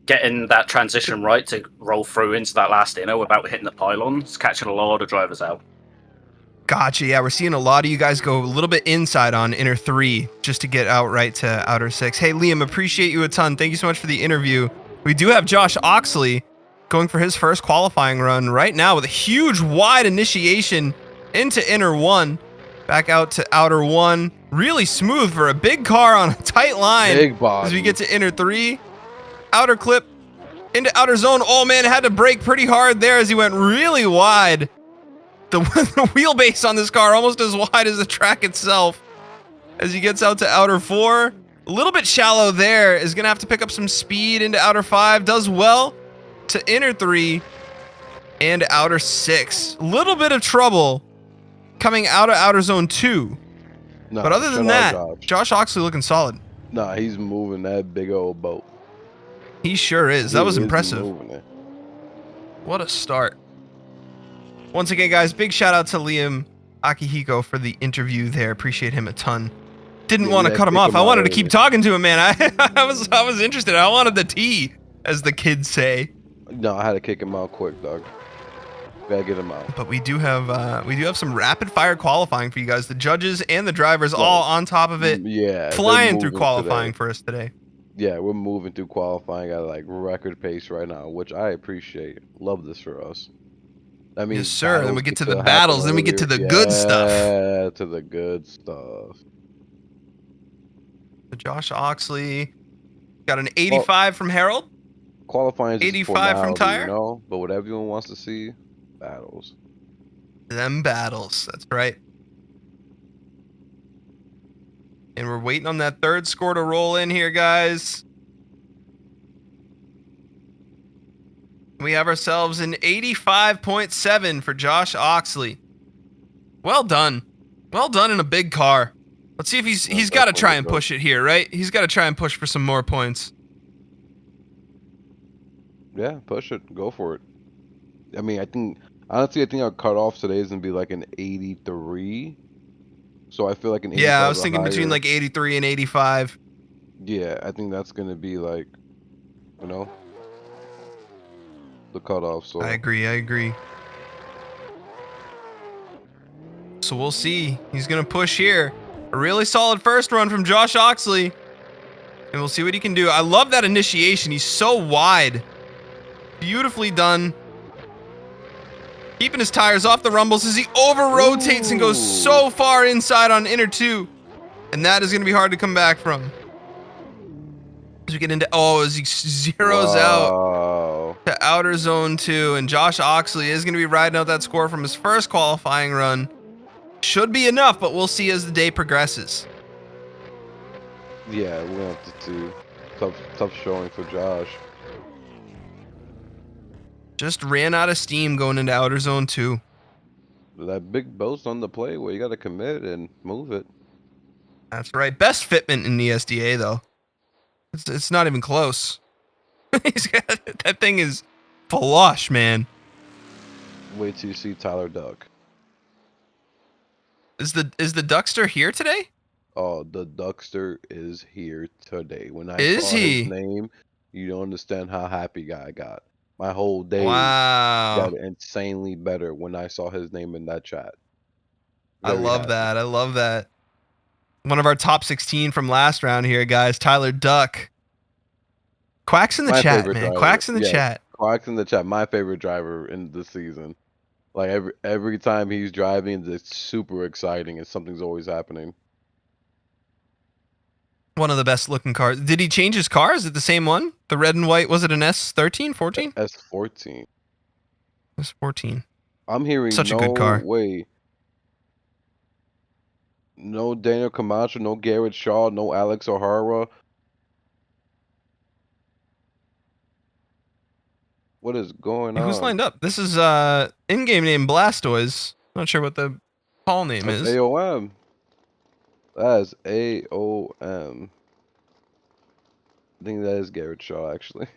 getting that transition right to roll through into that last inner without hitting the pylons, catching a lot of drivers out. Gotcha. Yeah, we're seeing a lot of you guys go a little bit inside on inner 3 just to get out right to outer 6. Hey, Liam, appreciate you a ton. Thank you so much for the interview. We do have Josh Oxley going for his first qualifying run right now with a huge wide initiation into inner 1, back out to outer 1. Really smooth for a big car on a tight line. Big body. As we get to inner 3, outer clip into outer zone. Oh man, had to brake pretty hard there as he went really wide. The wheelbase on this car almost as wide as the track itself. As he gets out to outer 4, a little bit shallow there, is gonna have to pick up some speed into outer 5. Does well to inner 3 and outer 6. A little bit of trouble coming out of outer zone 2. No, but other than that, Josh Oxley looking solid. Nah, he's moving that big old boat. He sure is. That was impressive. Moving it. What a start. Once again, guys, big shout out to Liam Akihiko for the interview there. Appreciate him a ton. Didn't want to cut him off. I wanted to keep talking to him, man. I was interested. I wanted the tea, as the kids say. No, I had to kick him out quick, dog. Gotta get him out. But we do have some rapid fire qualifying for you guys. The judges and the drivers all on top of it. Yeah, flying through qualifying for us today. Yeah, we're moving through qualifying at like record pace right now, which I appreciate. Love this for us. I mean, yes, sir. Then we get to the battles. Then we get to the good stuff. Yeah, to the good stuff. So Josh Oxley got an 85 from Harold. Qualifying is 85 from Tyre. You know, but what everyone wants to see, battles. Them battles. That's right. And we're waiting on that third score to roll in here, guys. We have ourselves an 85.7 for Josh Oxley. Well done. Well done in a big car. Let's see if he's got to try and push it here, right? He's got to try and push for some more points. Yeah, push it. Go for it. I mean, honestly, I think our cutoff today is going to be like an 83. So I feel like an 85. Yeah, I was thinking between like 83 and 85. Yeah, I think that's going to be like, you know, the cutoff. So I agree. So we'll see. He's going to push here. A really solid first run from Josh Oxley. And we'll see what he can do. I love that initiation. He's so wide. Beautifully done. Keeping his tires off the rumbles as he over-rotates and goes so far inside on inner 2. And that is going to be hard to come back from. As we get into... Oh, as he zeroes out. to outer zone 2, and Josh Oxley is going to be riding out that score from his first qualifying run. Should be enough, but we'll see as the day progresses. Yeah, we're gonna have to do tough showing for Josh. Just ran out of steam going into outer zone 2. That big boat's on the play where you gotta commit and move it. That's right. Best fitment in the ESDA though. It's not even close. That thing is flush, man. Wait till you see Tyler Duck. Is the Duckster here today? Oh, the Duckster is here today. When I Is saw he? his name, you don't understand how happy guy got. My whole day Wow. got insanely better when I saw his name in that chat. I Very love happy. that. I love that. One of our top 16 from last round here, guys. Tyler Duck. Quacks in the My chat, favorite man. driver. Quacks in the Yeah. chat. Quacks in the chat. My favorite driver in the season. Like every time he's driving, it's super exciting and something's always happening. One of the best looking cars. Did he change his car? Is it the same one? The red and white. Was it an S13, 14? S14. S14. I'm hearing Such a no good car. way. No Daniel Camacho, no Garrett Shaw, no Alex O'Hara. What is going on? Who's lined up? This is in-game name Blastoise. Not sure what the call name That's is. AOM. That's AOM. I think that is Garrett Shaw, actually.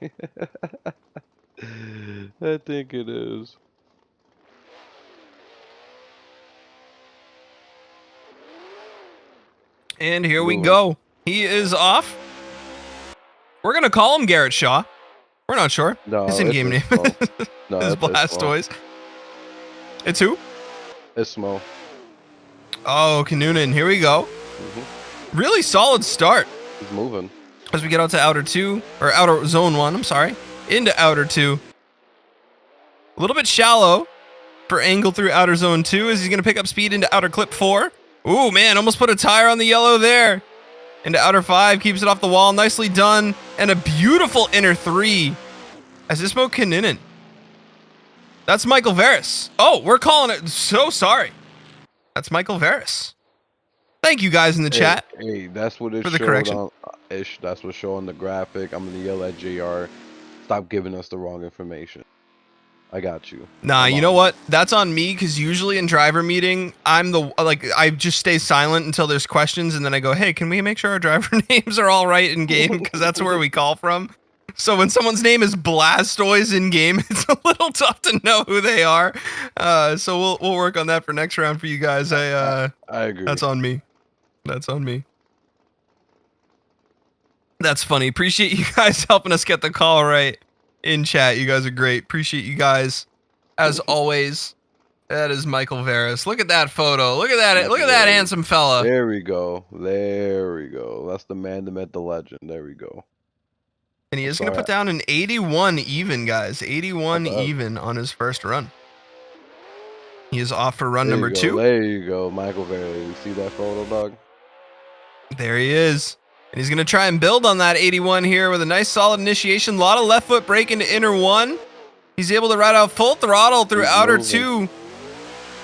I think it is. And here we go. He is off. We're going to call him Garrett Shaw. We're not sure. No, His in-game name Ismo. No, is it's Ismo. Blastoise. It's who? Ismo. Oh, Kanunin. Here we go. Really solid start. He's moving. As we get out to outer 2, or outer zone 1, I'm sorry. Into outer 2. A little bit shallow for angle through outer zone 2 as he's going to pick up speed into outer clip 4. Ooh, man, almost put a tire on the yellow there. Into outer 5, keeps it off the wall. Nicely done. And a beautiful inner 3 as Ismo Canon. That's Michael Varys. Oh, we're calling it. So sorry. That's Michael Varys. Thank you guys in the chat. Hey, that's what it for the showed correction. on. That's what's showing the graphic. I'm gonna yell at JR. Stop giving us the wrong information. I got you. Nah, Come you know on. what? That's on me because usually in driver meeting, I just stay silent until there's questions and then I go, hey, can we make sure our driver names are all right in game? Because that's where we call from. So when someone's name is Blastoise in game, it's a little tough to know who they are. So we'll work on that for next round for you guys. I agree. That's on me. That's on me. That's funny. Appreciate you guys helping us get the call right in chat. You guys are great. Appreciate you guys as always. That is Michael Varys. Look at that photo. Look at that. Look at that handsome fella. There we go. There we go. That's the man that met the legend. There we go. And he is going to put down an 81 even, guys. 81 even on his first run. He is off for run number 2. There you go, Michael Varys. You see that photo, dog? There he is. And he's going to try and build on that 81 here with a nice solid initiation. A lot of left foot brake into inner 1. He's able to ride out full throttle through outer 2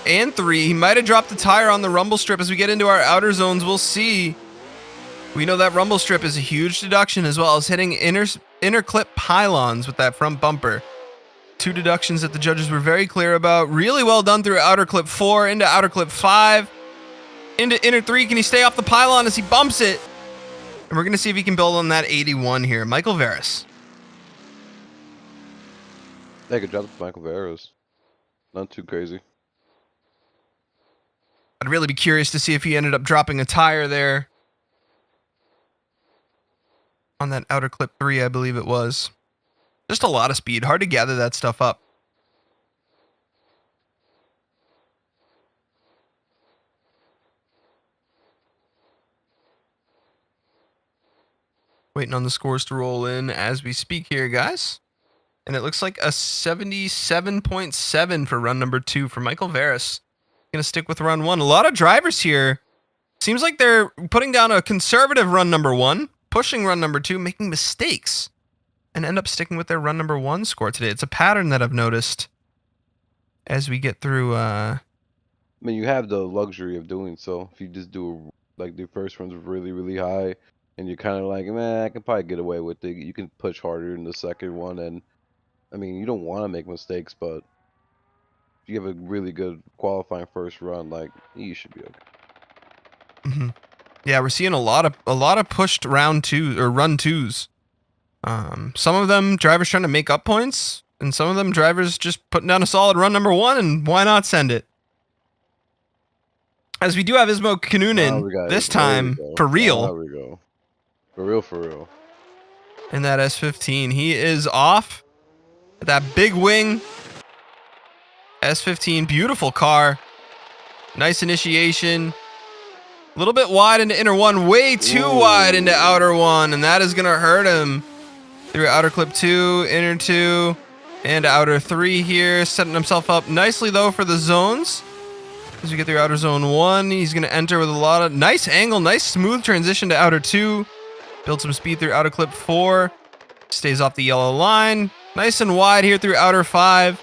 and 3. He might have dropped the tire on the rumble strip. As we get into our outer zones, we'll see. We know that rumble strip is a huge deduction, as well as hitting inner clip pylons with that front bumper. 2 deductions that the judges were very clear about. Really well done through outer clip 4 into outer clip 5. Into inner 3. Can he stay off the pylon as he bumps it? And we're going to see if he can build on that 81 here. Michael Varys. Yeah, good job with Michael Varys. Not too crazy. I'd really be curious to see if he ended up dropping a tire there. On that outer clip 3, I believe it was. Just a lot of speed. Hard to gather that stuff up. Waiting on the scores to roll in as we speak here, guys. And it looks like a 77.7 for run number 2 for Michael Varys. Gonna stick with run 1. A lot of drivers here. Seems like they're putting down a conservative run number 1, pushing run number 2, making mistakes and end up sticking with their run number 1 score today. It's a pattern that I've noticed as we get through. I mean, you have the luxury of doing so. If you just do like the first run's really, really high, and you're kind of like, man, I can probably get away with it. You can push harder in the second one, and I mean, you don't want to make mistakes, but if you have a really good qualifying first run, like you should be okay. Yeah, we're seeing a lot of pushed round 2 or run 2s. Some of them drivers trying to make up points, and some of them drivers just putting down a solid run number 1, and why not send it? As we do have Ismo Canon this time for real. There we go. For real, for real. In that S15, he is off. That big wing. S15, beautiful car. Nice initiation. A little bit wide into inner 1, way too wide into outer 1, and that is going to hurt him. Through outer clip 2, inner 2, and outer 3 here. Setting himself up nicely, though, for the zones. As we get through outer zone 1, he's going to enter with a lot of nice angle, nice smooth transition to outer 2. Build some speed through outer clip 4. Stays off the yellow line. Nice and wide here through outer 5.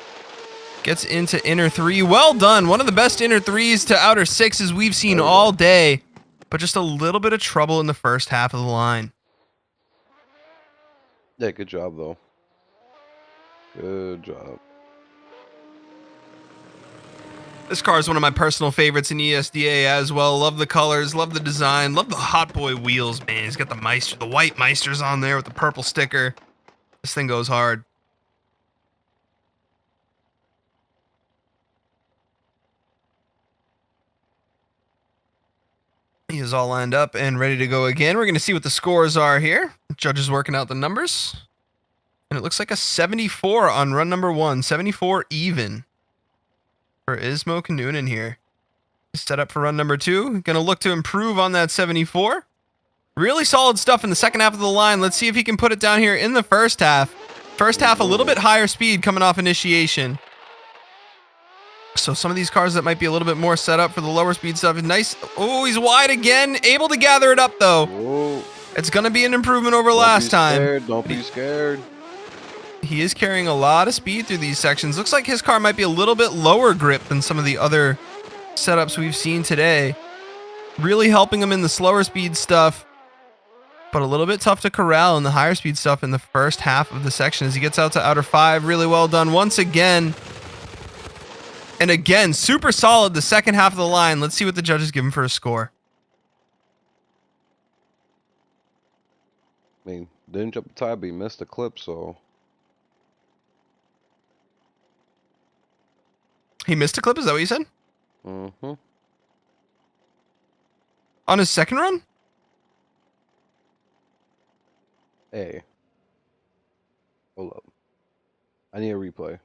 Gets into inner 3. Well done. One of the best inner 3s to outer 6s we've seen all day. But just a little bit of trouble in the first half of the line. Yeah, good job, though. Good job. This car is one of my personal favorites in ESDA as well. Love the colors, love the design, love the Hot Boy wheels, man. He's got the white Meisters on there with the purple sticker. This thing goes hard. He is all lined up and ready to go again. We're going to see what the scores are here. Judge is working out the numbers. And it looks like a 74 on run number 1. 74 even for Ismo Canon here. Set up for run number 2. Going to look to improve on that 74. Really solid stuff in the second half of the line. Let's see if he can put it down here in the first half. First half, a little bit higher speed coming off initiation. So some of these cars that might be a little bit more set up for the lower speed stuff. Nice. Oh, he's wide again. Able to gather it up, though. Whoa. It's going to be an improvement over last time. Don't be scared. He is carrying a lot of speed through these sections. Looks like his car might be a little bit lower grip than some of the other setups we've seen today. Really helping him in the slower speed stuff, but a little bit tough to corral in the higher speed stuff in the first half of the section as he gets out to outer 5. Really well done once again. And again, super solid the second half of the line. Let's see what the judges give him for a score. I mean, didn't jump the tire, but he missed the clip, so... He missed a clip, is that what you said? Mm-hmm. On his second run? Hey. Hold up. I need a replay.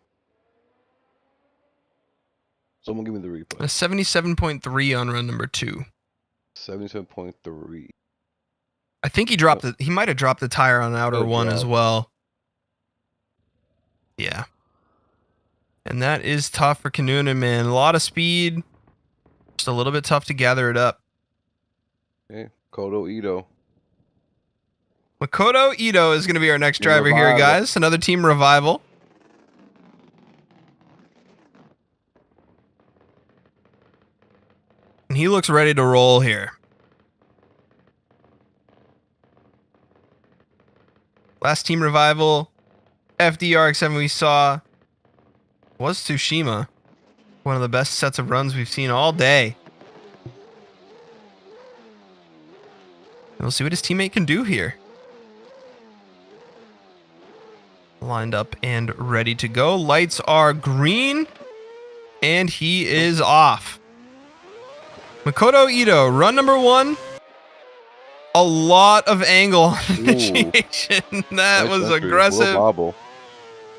Someone give me the replay. A 77.3 on run number 2. 77.3. I think he dropped he might have dropped the tire on outer 1 as well. Yeah. And that is tough for Canon, man. A lot of speed. Just a little bit tough to gather it up. Okay, Makoto Ido. Makoto Ido is going to be our next driver here, guys. Another team revival. And he looks ready to roll here. Last team revival, FDRX7 we saw was Tsushima. One of the best sets of runs we've seen all day. And we'll see what his teammate can do here. Lined up and ready to go. Lights are green. And he is off. Makoto Ido, run number 1. A lot of angle on initiation. That was aggressive. Bobble.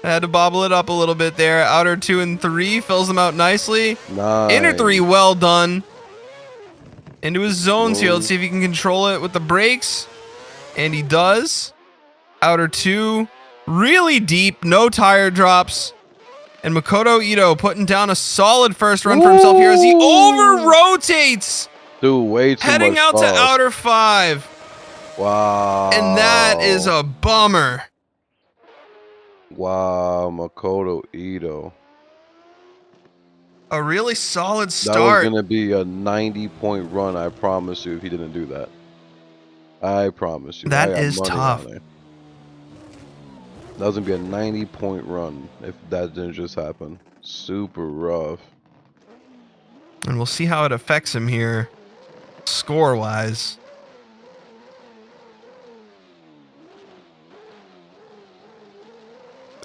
Had to bobble it up a little bit there. Outer 2 and 3 fills them out nicely. Nice. Inner 3, well done. Into his zones here. Let's see if he can control it with the brakes. And he does. Outer 2, really deep. No tire drops. And Makoto Ido putting down a solid first run for himself here as he over-rotates. Dude, way too heading much out sauce. to outer 5. Wow. And that is a bummer. Wow, Makoto Ido. A really solid That was start. gonna be a 90-point run, I promise you, if he didn't do that. I promise you. That I got is money tough. on it. That was gonna be a 90-point run if that didn't just happen. Super rough. And we'll see how it affects him here, score-wise.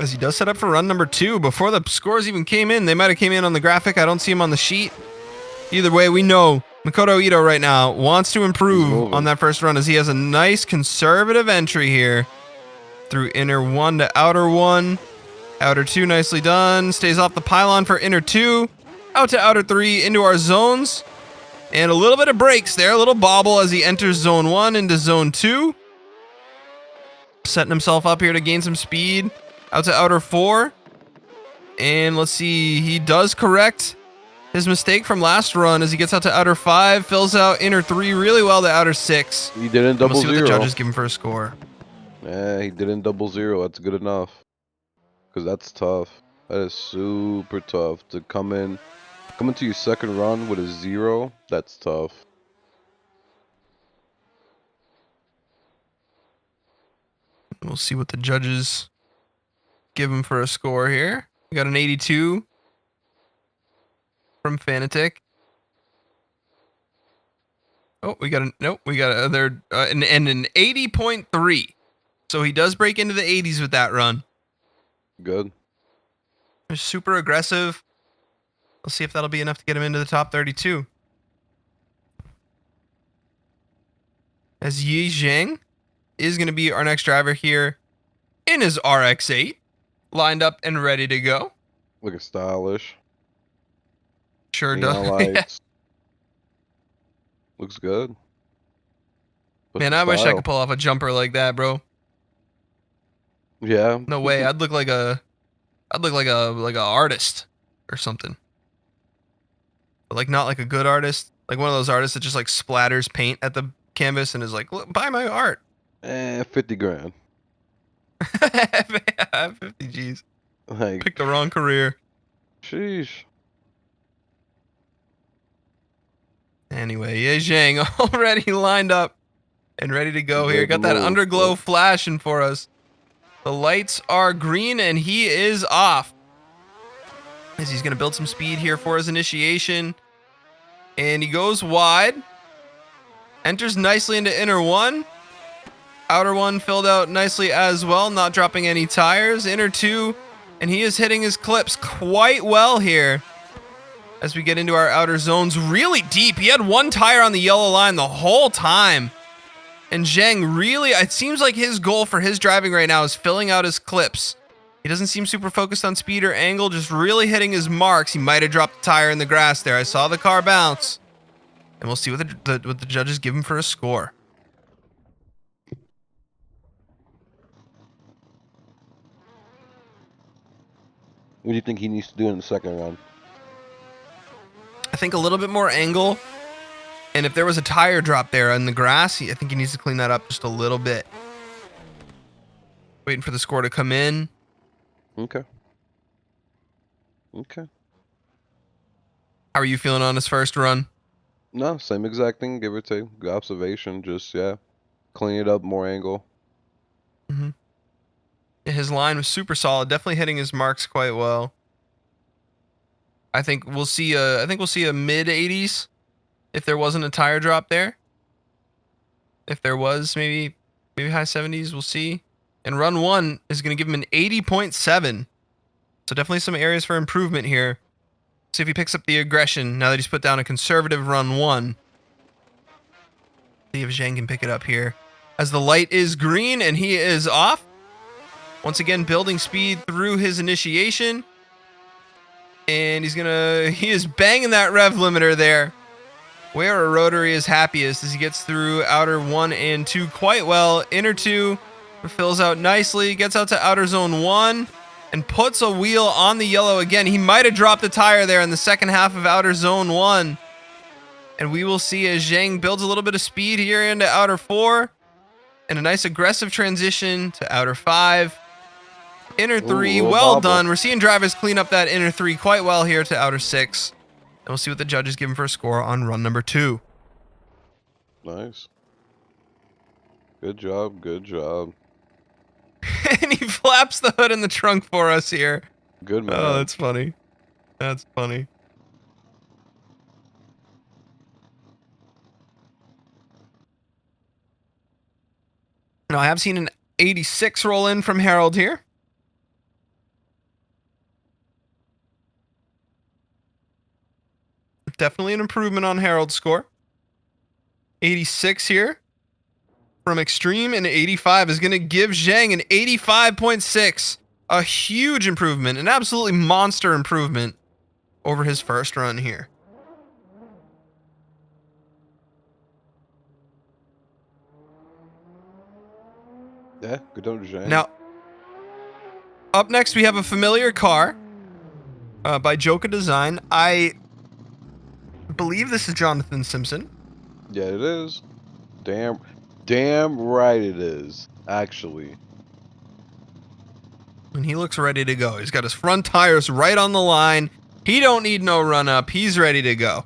As he does set up for run number 2. Before the scores even came in, they might have came in on the graphic. I don't see him on the sheet. Either way, we know Makoto Ido right now wants to improve on that first run as he has a nice conservative entry here through inner 1 to outer 1. Outer 2 nicely done. Stays off the pylon for inner 2. Out to outer 3 into our zones. And a little bit of brakes there. A little bobble as he enters zone 1 into zone 2. Setting himself up here to gain some speed. Out to outer 4. And let's see. He does correct his mistake from last run as he gets out to outer 5. Fills out inner 3 really well to outer 6. He didn't double we'll see zero. what the judges give him for a score. Yeah, he didn't double zero. That's good enough. Because that's tough. That is super tough to come into your second run with a 0. That's tough. We'll see what the judges give him for a score here. We got an 82 from Fanatic. Oh, we got another and an 80.3. So he does break into the 80s with that run. Good. They're super aggressive. Let's see if that'll be enough to get him into the top 32. As Jiang is going to be our next driver here in his RX-8, lined up and ready to go. Looking stylish. Sure Neon does. lights. Looks good. Puts Man, the I wish I style. could pull off a jumper like that, bro. Yeah. No way. I'd look like a artist or something. But like not like a good artist. Like one of those artists that just like splatters paint at the canvas and is like, look, buy my art. 50 grand. 50 G's. Like, Picked the wrong career. sheesh. Anyway, Jiang already lined up and ready to go here. Make a Got that move. underglow flashing for us. The lights are green and he is off. As he's going to build some speed here for his initiation. And he goes wide. Enters nicely into inner 1. Outer 1 filled out nicely as well, not dropping any tires. Inner 2, and he is hitting his clips quite well here. As we get into our outer zones really deep. He had 1 tire on the yellow line the whole time. And Jiang really, it seems like his goal for his driving right now is filling out his clips. He doesn't seem super focused on speed or angle, just really hitting his marks. He might have dropped the tire in the grass there. I saw the car bounce. And we'll see what the judges give him for a score. What do you think he needs to do in the second round? I think a little bit more angle. And if there was a tire drop there in the grass, I think he needs to clean that up just a little bit. Waiting for the score to come in. Okay. Okay. How are you feeling on his first run? No, same exact thing, give or take. Good observation. Just, yeah. Clean it up, more angle. Mm-hmm. His line was super solid, definitely hitting his marks quite well. I think we'll see a mid 80s if there wasn't a tire drop there. If there was, maybe high 70s, we'll see. And run 1 is going to give him an 80.7. So definitely some areas for improvement here. See if he picks up the aggression now that he's put down a conservative run 1. See if Jiang can pick it up here. As the light is green and he is off. Once again, building speed through his initiation. And he is banging that rev limiter there. Where a rotary is happiest as he gets through outer 1 and 2 quite well. Inner 2 fills out nicely, gets out to outer zone 1 and puts a wheel on the yellow again. He might have dropped the tire there in the second half of outer zone 1. And we will see as Jiang builds a little bit of speed here into outer 4 and a nice aggressive transition to outer 5. Inner 3, little well bobble. done. We're seeing drivers clean up that inner 3 quite well here to outer 6. And we'll see what the judges give him for a score on run number 2. Nice. Good job. Good job. And he flaps the hood in the trunk for us here. Good man. Oh, that's funny. That's funny. Now, I have seen an 86 roll in from Harold here. Definitely an improvement on Harold's score. 86 here from Extreme, and 85 is going to give Jiang an 85.6. A huge improvement, an absolutely monster improvement over his first run here. Yeah, good on Jiang. Now, up next we have a familiar car by Joka Design. I believe this is Jonathan Simpson. Yeah, it is. Damn right it is, actually. And he looks ready to go. He's got his front tires right on the line. He don't need no run up. He's ready to go.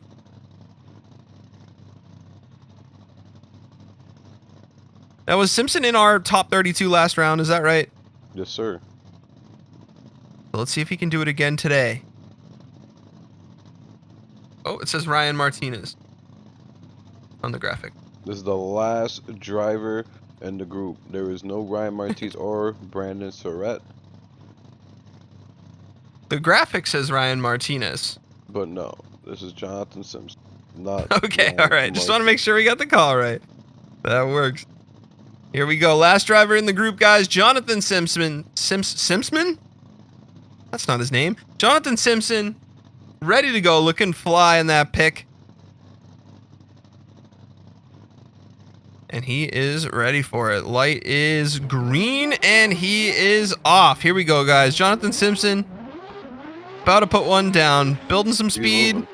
Now, was Simpson in our top 32 last round? Is that right? Yes, sir. So let's see if he can do it again today. Oh, it says Ryan Martinez on the graphic. This is the last driver in the group. There is no Ryan Martinez or Brandon Surratt. The graphic says Ryan Martinez. But no, this is Jonathan Simpson. Not Okay, Ryan all right. Just want to make sure we got the call right. That works. Here we go. Last driver in the group, guys. Jonathan Simpson. Simpson? That's not his name. Jonathan Simpson. Ready to go. Looking fly in that pick. And he is ready for it. Light is green, and he is off. Here we go, guys. Jonathan Simpson. About to put one down. Building some speed.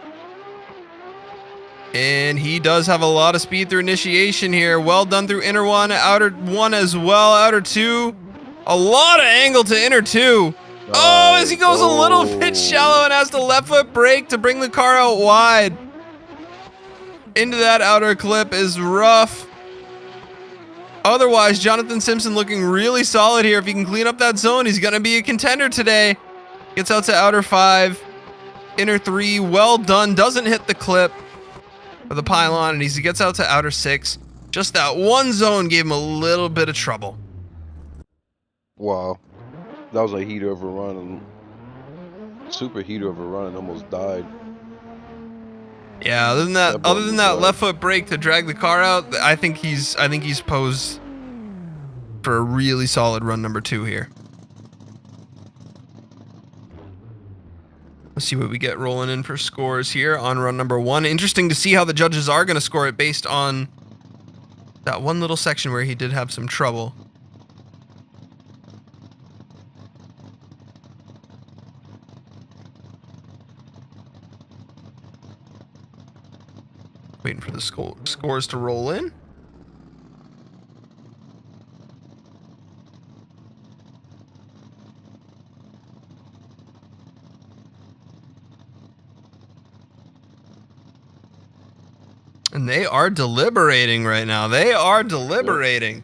And he does have a lot of speed through initiation here. Well done through inner 1, outer 1 as well, outer 2. A lot of angle to inner 2. Oh, as he goes a little bit shallow and has to left foot brake to bring the car out wide. Into that outer clip is rough. Otherwise, Jonathan Simpson looking really solid here. If he can clean up that zone, he's going to be a contender today. Gets out to outer 5, inner 3. Well done. Doesn't hit the clip of the pylon, and he gets out to outer 6. Just that one zone gave him a little bit of trouble. Wow. That was a heater of a run, and super heater of a run, and almost died. Yeah, other than that left foot brake to drag the car out, I think he's posed for a really solid run number 2 here. Let's see what we get rolling in for scores here on run number 1. Interesting to see how the judges are going to score it based on that one little section where he did have some trouble. Waiting for the scores to roll in. And they are deliberating right now. They are deliberating.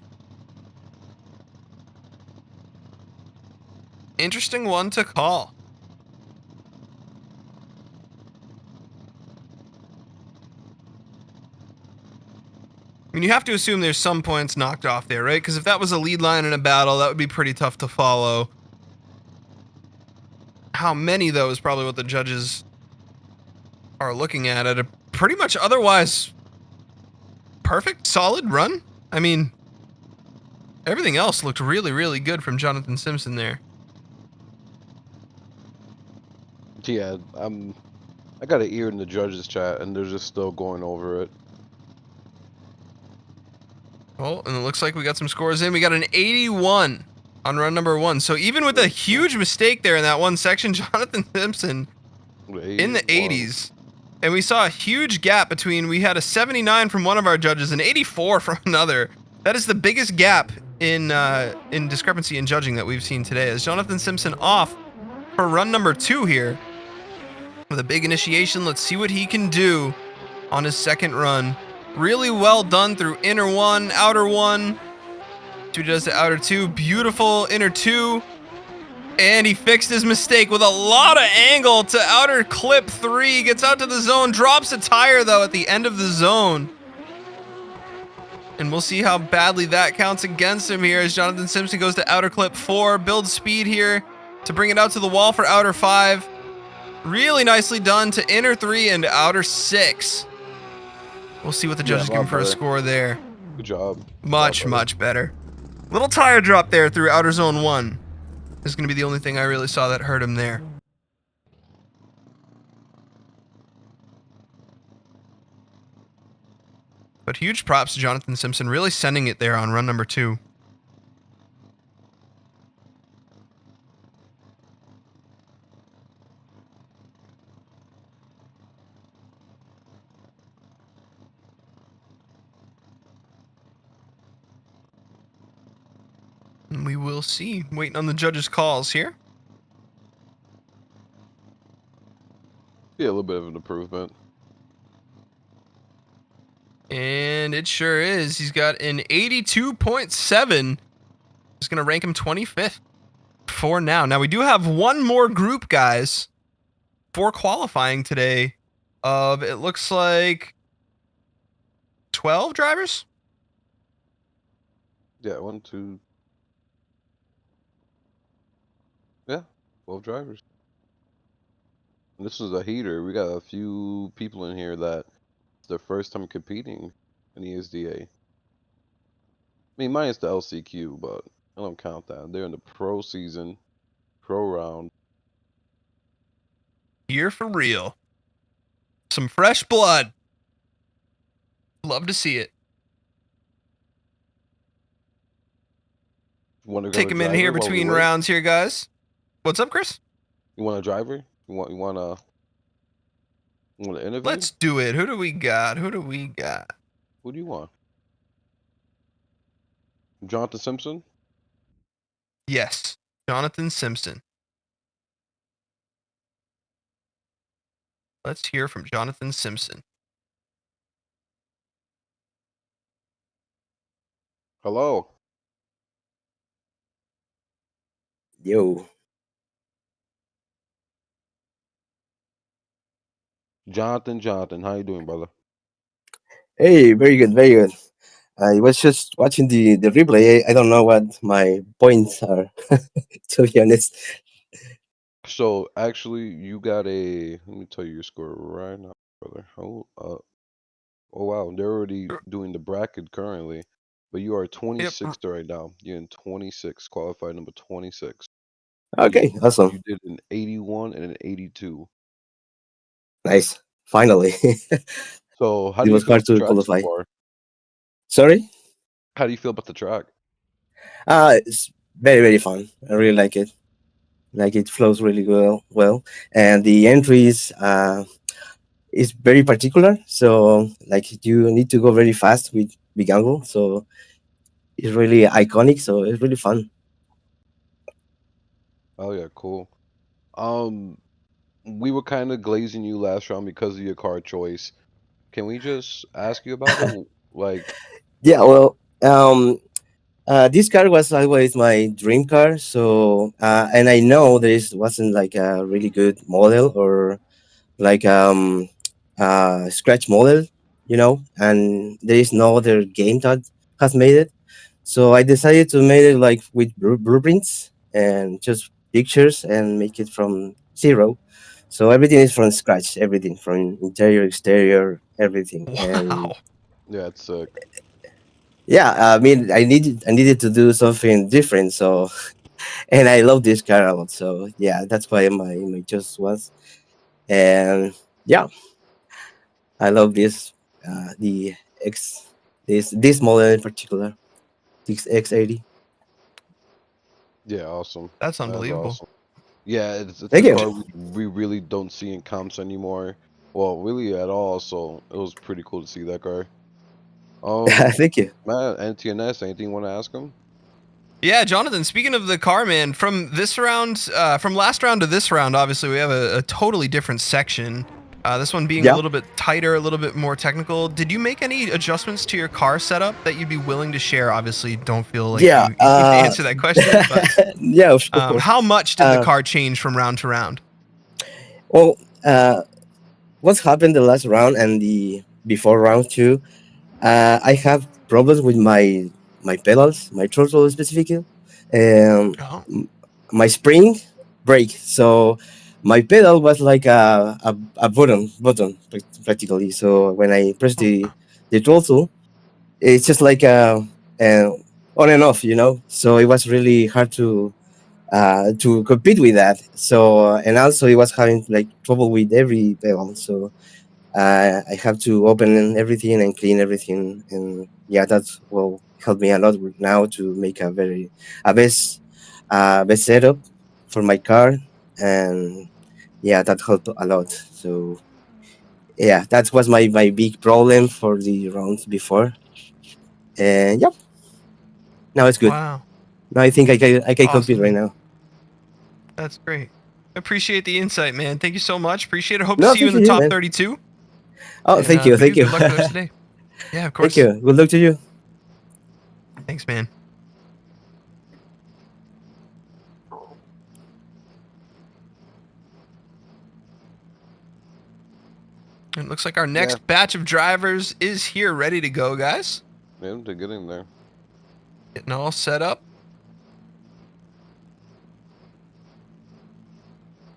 Interesting one to call. I mean, you have to assume there's some points knocked off there, right? Because if that was a lead line in a battle, that would be pretty tough to follow. How many, though, is probably what the judges are looking at a pretty much otherwise perfect, solid run. I mean, everything else looked really, really good from Jonathan Simpson there. Yeah, I got an ear in the judges chat, and they're just still going over it. Oh, and it looks like we got some scores in. We got an 81 on run number 1. So even with a huge mistake there in that one section, Jonathan Simpson in the 80s. And we saw a huge gap between, we had a 79 from one of our judges and 84 from another. That is the biggest gap in discrepancy in judging that we've seen today, as Jonathan Simpson off for run number 2 here with a big initiation. Let's see what he can do on his second run. Really well done through inner 1, outer 1. 2 does to outer 2. Beautiful inner 2. And he fixed his mistake with a lot of angle to outer clip 3. Gets out to the zone. Drops a tire, though, at the end of the zone. And we'll see how badly that counts against him here as Jonathan Simpson goes to outer clip 4. Builds speed here to bring it out to the wall for outer 5. Really nicely done to inner 3 and outer 6. We'll see what the judges give him for a score there. Good job. Much better. Little tire drop there through outer zone 1. This is going to be the only thing I really saw that hurt him there. But huge props to Jonathan Simpson, really sending it there on run number 2. And we will see. Waiting on the judges' calls here. Yeah, a little bit of an improvement. And it sure is. He's got an 82.7. It's going to rank him 25th for now. Now, we do have one more group, guys, for qualifying today of, it looks like, 12 drivers? Yeah, 1, 2. Yeah, 12 drivers. And this is a heater. We got a few people in here that it's their first time competing in ESDA. I mean, minus the LCQ, but I don't count that. They're in the pro season, pro round. Here for real. Some fresh blood. Love to see it. Take him in here between rounds here, guys. What's up, Chris? You want a driver? You want to interview? Let's do it. Who do we got? Who do we got? Who do you want? Jonathan Simpson? Yes, Jonathan Simpson. Let's hear from Jonathan Simpson. Hello. Yo. Jonathan, how you doing, brother? Hey, very good, very good. I was just watching the replay. I don't know what my points are, to be honest. So, actually, you got a... Let me tell you your score right now, brother. Hold up. Oh, wow. They're already doing the bracket currently. But you are 26th right now. You're in 26, qualified number 26. Okay, awesome. You did an 81 and an 82. Nice. Finally. So, how do you feel about the track so far? Sorry? How do you feel about the track? It's very, very fun. I really like it. Like, it flows really well. And the entries is very particular. So, like, you need to go very fast with big angle. So, it's really iconic. So, it's really fun. Oh, yeah, cool. We were kind of glazing you last round because of your car choice. Can we just ask you about it? Like, yeah, well, this car was always my dream car. So, and I know wasn't like a really good model or like scratch model, and there is no other game that has made it. So I decided to make it like with blueprints and just pictures and make it from zero. So everything is from scratch, everything from interior, exterior, everything. Wow. And yeah, it's sick. yeah, I mean, I needed to do something different. So, and I love this car a lot. So yeah, that's why my choice was. And yeah, I love this this model in particular, this X80. Yeah, awesome. That's unbelievable. Awesome. Yeah, it's a Thank you. car we really don't see in comps anymore. Well, really at all. So it was pretty cool to see that car. Thank you. Matt, NTNS, anything you want to ask him? Yeah, Jonathan, speaking of the car, man, from this round, from last round to this round, obviously we have a totally different section. This one being a Yeah. little bit tighter, a little bit more technical. Did you make any adjustments to your car setup that you'd be willing to share? Obviously, don't feel like Yeah, you need to answer that question, but yeah, of course. how much did the Uh, car change from round to round? Well, what's happened the last round and the before round 2, I have problems with my pedals, my throttle specifically, um, Oh, my spring brake. So my pedal was like a button practically. So when I press the throttle, it's just like uh, on and off, you know. So it was really hard to compete with that. So and also it was having like trouble with every pedal. So I have to open everything and clean everything, and yeah, that will help me a lot now to make a best setup for my car, and yeah, that helped a lot. So yeah, that was my big problem for the rounds before, and yep, now it's good. wow. Now I think I can compete Awesome, right man. now. That's great. Appreciate the insight, man. Thank you so much. Appreciate it. Hope to No, see you in thank the you, top man. 32. Oh, And, thank you, for thank you, Good luck the rest of the day. Yeah, of course. thank you. Good luck to you. Thanks, man. It looks like our next batch of drivers is here, ready to go, guys. Yeah, they're getting there. Getting all set up.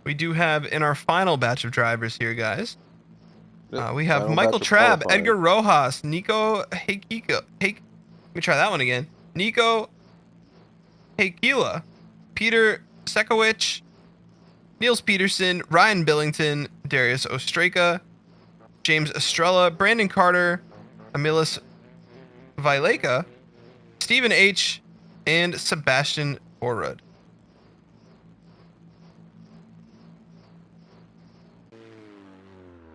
We do have in our final batch of drivers here, guys. Yep, We have final Michael batch of Trab, qualifying. Edgar Rojas, Nico Hockenheim. Let me try that one again. Nico Hockenheim, Peter Sekowicz, Niels Peterson, Ryland Billington, Darius Ostreica, James Estrella, Brandon Carter, Emilus Vleica, Stephen H., and Sebastian Torid.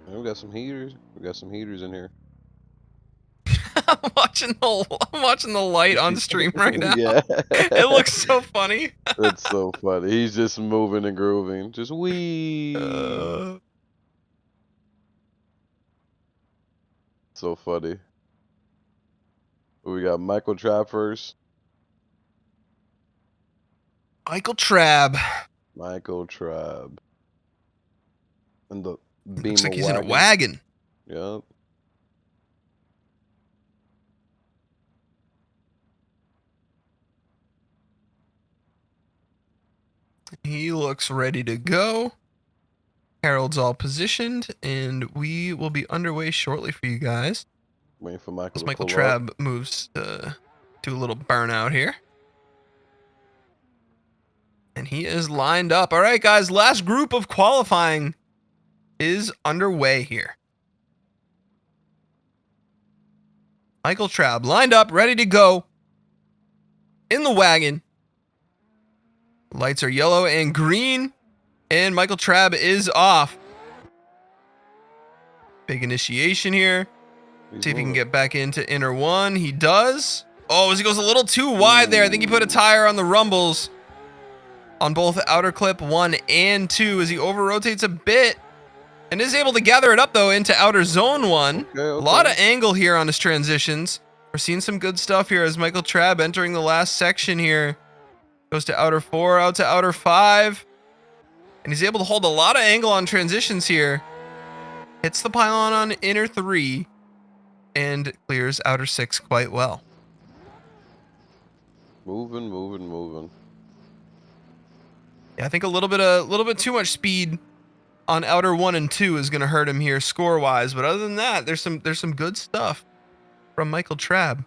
Yeah, we got some heaters. We got some heaters in here. I'm watching the light on stream right now. Yeah. It looks so funny. That's so funny. He's just moving and grooving. Just wee. So funny. We got Michael Trab first. Michael Trab. Michael Trab. And the Looks like Beamer he's wagon. in a wagon. Yep. He looks ready to go. Harold's all positioned, and we will be underway shortly for you guys. Waiting for Michael As to Michael pull Trab up. moves to do a little burnout here. And he is lined up. All right, guys, last group of qualifying is underway here. Michael Trab lined up, ready to go in the wagon. Lights are yellow and green, and Michael Trab is off. Big initiation here. See if he can get back into inner one. He does. Oh, as he goes a little too wide there. I think he put a tire on the rumbles on both outer clip 1 and 2 as he over rotates a bit and is able to gather it up though into outer zone 1. Okay. A lot of angle here on his transitions. We're seeing some good stuff here as Michael Trab entering the last section here. Goes to outer 4, out to outer 5. And he's able to hold a lot of angle on transitions here. Hits the pylon on inner 3 and clears outer 6 quite well. Moving. Yeah, I think a little bit too much speed on outer 1 and 2 is going to hurt him here score-wise, but other than that, there's some good stuff from Michael Trab.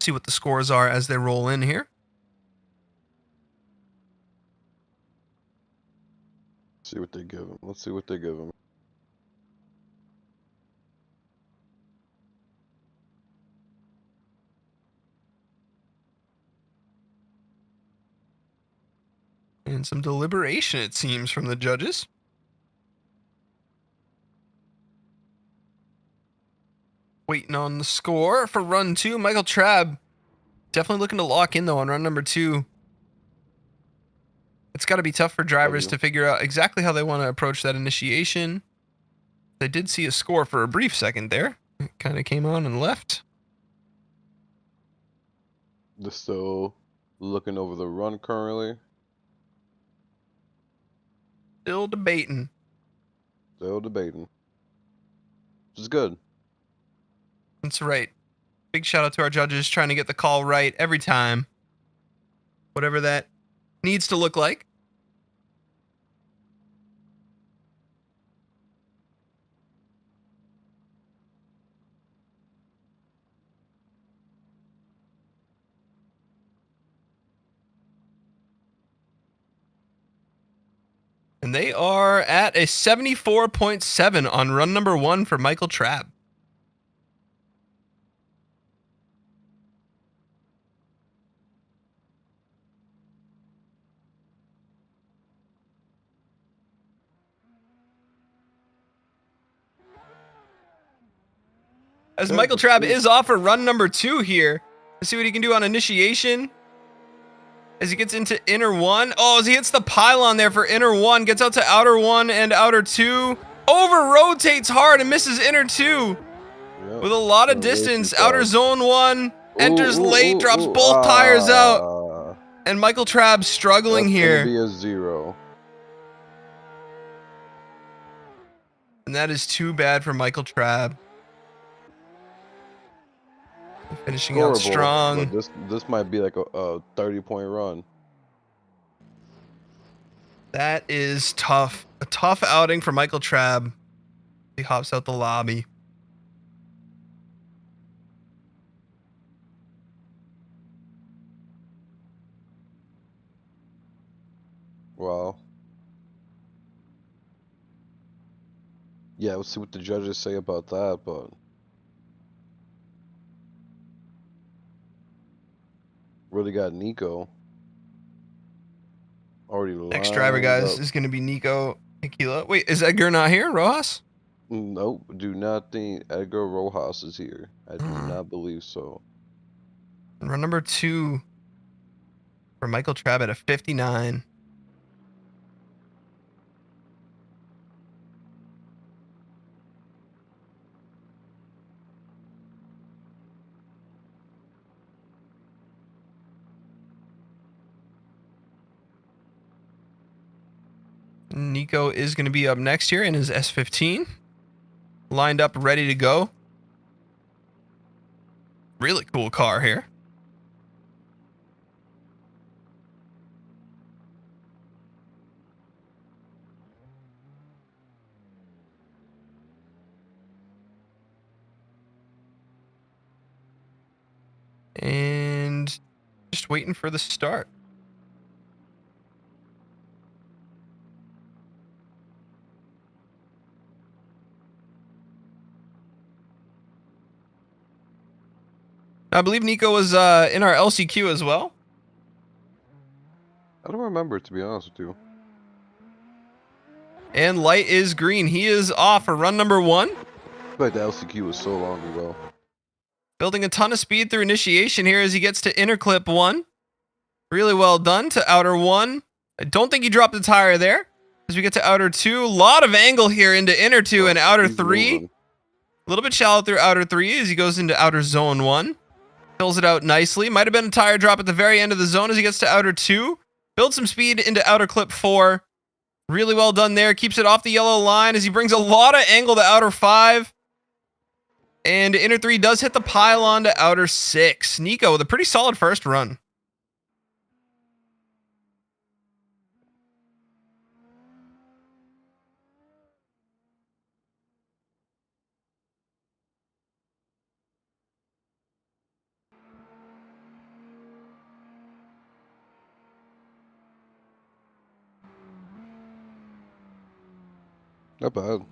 See what the scores are as they roll in here. See what they give him. Let's see what they give him. And some deliberation, it seems, from the judges. Waiting on the score for run 2. Michael Trab definitely looking to lock in, though, on run number 2. It's got to be tough for drivers to figure out exactly how they want to approach that initiation. They did see a score for a brief second there. It kind of came on and left. They're still looking over the run currently. Still debating. Still debating. Which is good. That's right. Big shout out to our judges trying to get the call right every time. Whatever that needs to look like. And they are at a 74.7 on run number 1 for Michael Trab. As Michael Trab is off for run number 2 here. Let's see what he can do on initiation. As he gets into inner 1. Oh, as he hits the pylon there for inner 1. Gets out to outer 1 and outer 2. Over rotates hard and misses inner 2. Yep. With a lot of distance. Outer zone 1. Enters late. Drops both tires out. And Michael Trab struggling here. Be a 0. And that is too bad for Michael Trab. Finishing out strong. This might be like a 30-point run. That is tough. A tough outing for Michael Trab. He hops out the lobby. Wow. Yeah, let's see what the judges say about that, but really got Nico. Already next driver, guys, is going to be Nico Aquila. Wait, is Edgar not here? Rojas? Nope, do not think Edgar Rojas is here. I do not believe so. Run number 2 for Michael Trab at a 59. Nico is going to be up next here in his S15. Lined up, ready to go. Really cool car here. And just waiting for the start. I believe Nico was in our LCQ as well. I don't remember, to be honest with you. And light is green. He is off for run number 1. But the LCQ was so long ago. Building a ton of speed through initiation here as he gets to inner clip 1. Really well done to outer 1. I don't think he dropped the tire there. As we get to outer 2. A lot of angle here into inner 2 and outer 3. A little bit shallow through outer 3 as he goes into outer zone 1. Fills it out nicely. Might have been a tire drop at the very end of the zone as he gets to outer 2. Builds some speed into outer clip 4. Really well done there. Keeps it off the yellow line as he brings a lot of angle to outer 5. And inner 3 does hit the pylon to outer 6. Nico with a pretty solid first run. Not bad.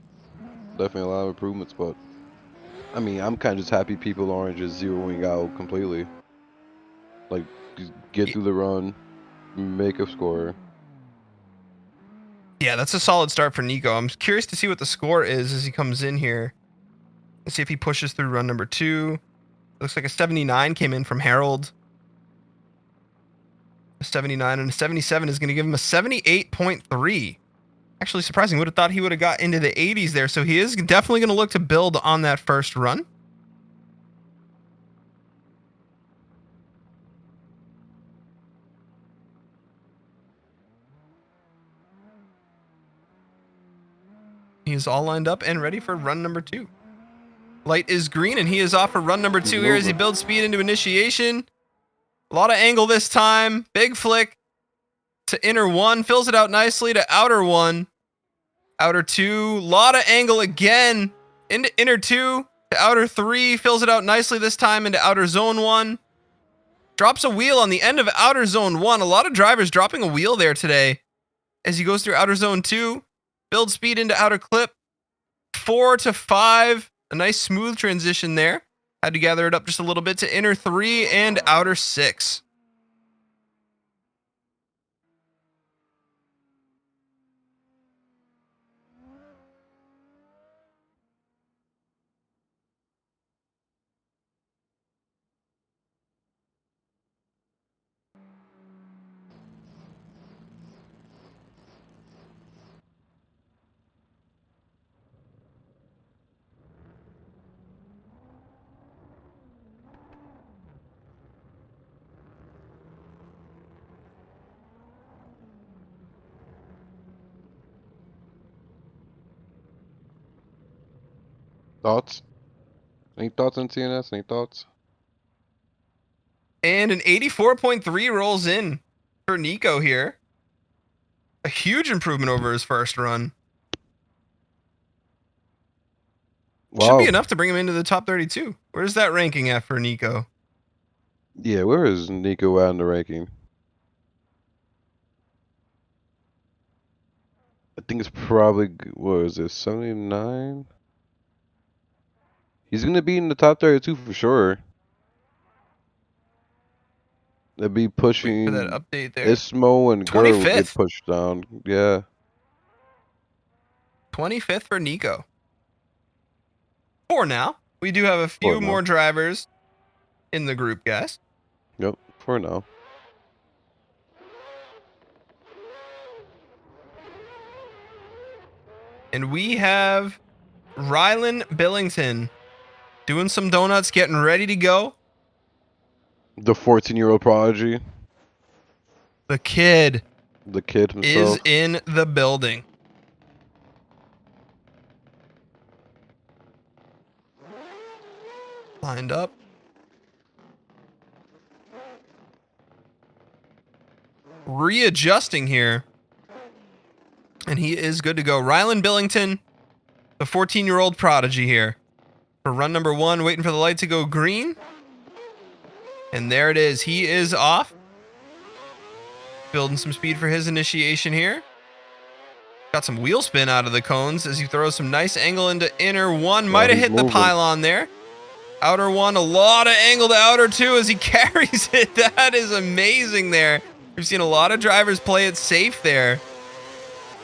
Definitely a lot of improvements, but I mean, I'm kind of just happy people aren't just zeroing out completely. Like, just get through the run, make a score. Yeah, that's a solid start for Nico. I'm curious to see what the score is as he comes in here. Let's see if he pushes through run number 2. Looks like a 79 came in from Harold. 79, and a 77 is going to give him a 78.3. Actually surprising. Would have thought he would have got into the 80s there. So he is definitely going to look to build on that first run. He is all lined up and ready for run number 2. Light is green, and he is off for run number 2 here as he builds speed into initiation. A lot of angle this time. Big flick to inner 1. Fills it out nicely to outer 1. Outer 2. Lot of angle again. Into inner 2 to outer 3. Fills it out nicely this time into outer zone 1. Drops a wheel on the end of outer zone 1. A lot of drivers dropping a wheel there today as he goes through outer zone 2. Build speed into outer clip. 4 to 5. A nice smooth transition there. Had to gather it up just a little bit to inner 3 and outer 6. Thoughts? Any thoughts on TNS? Any thoughts? And an 84.3 rolls in for Nico here. A huge improvement over his first run. Wow. Should be enough to bring him into the top 32. Where's that ranking at for Nico? Yeah, where is Nico at in the ranking? I think it's probably, what is it, 79? He's going to be in the top 32 for sure. They'll be pushing For that update there. Ismo and Gverap will 25th. get pushed down. Yeah. 25th for Nico. For now. We do have a few For now. more drivers in the group, guys. Yep, for now. And we have Ryland Billington doing some donuts, getting ready to go. The 14-year-old prodigy. The kid The kid himself. is in the building. Lined up. Readjusting here. And he is good to go. Ryland Billington, the 14-year-old prodigy here. For run number 1, waiting for the light to go green. And there it is. He is off. Building some speed for his initiation here. Got some wheel spin out of the cones as he throws some nice angle into inner 1. Might have he's hit the moving. pylon there. Outer 1, a lot of angle to outer 2 as he carries it. That is amazing there. We've seen a lot of drivers play it safe there.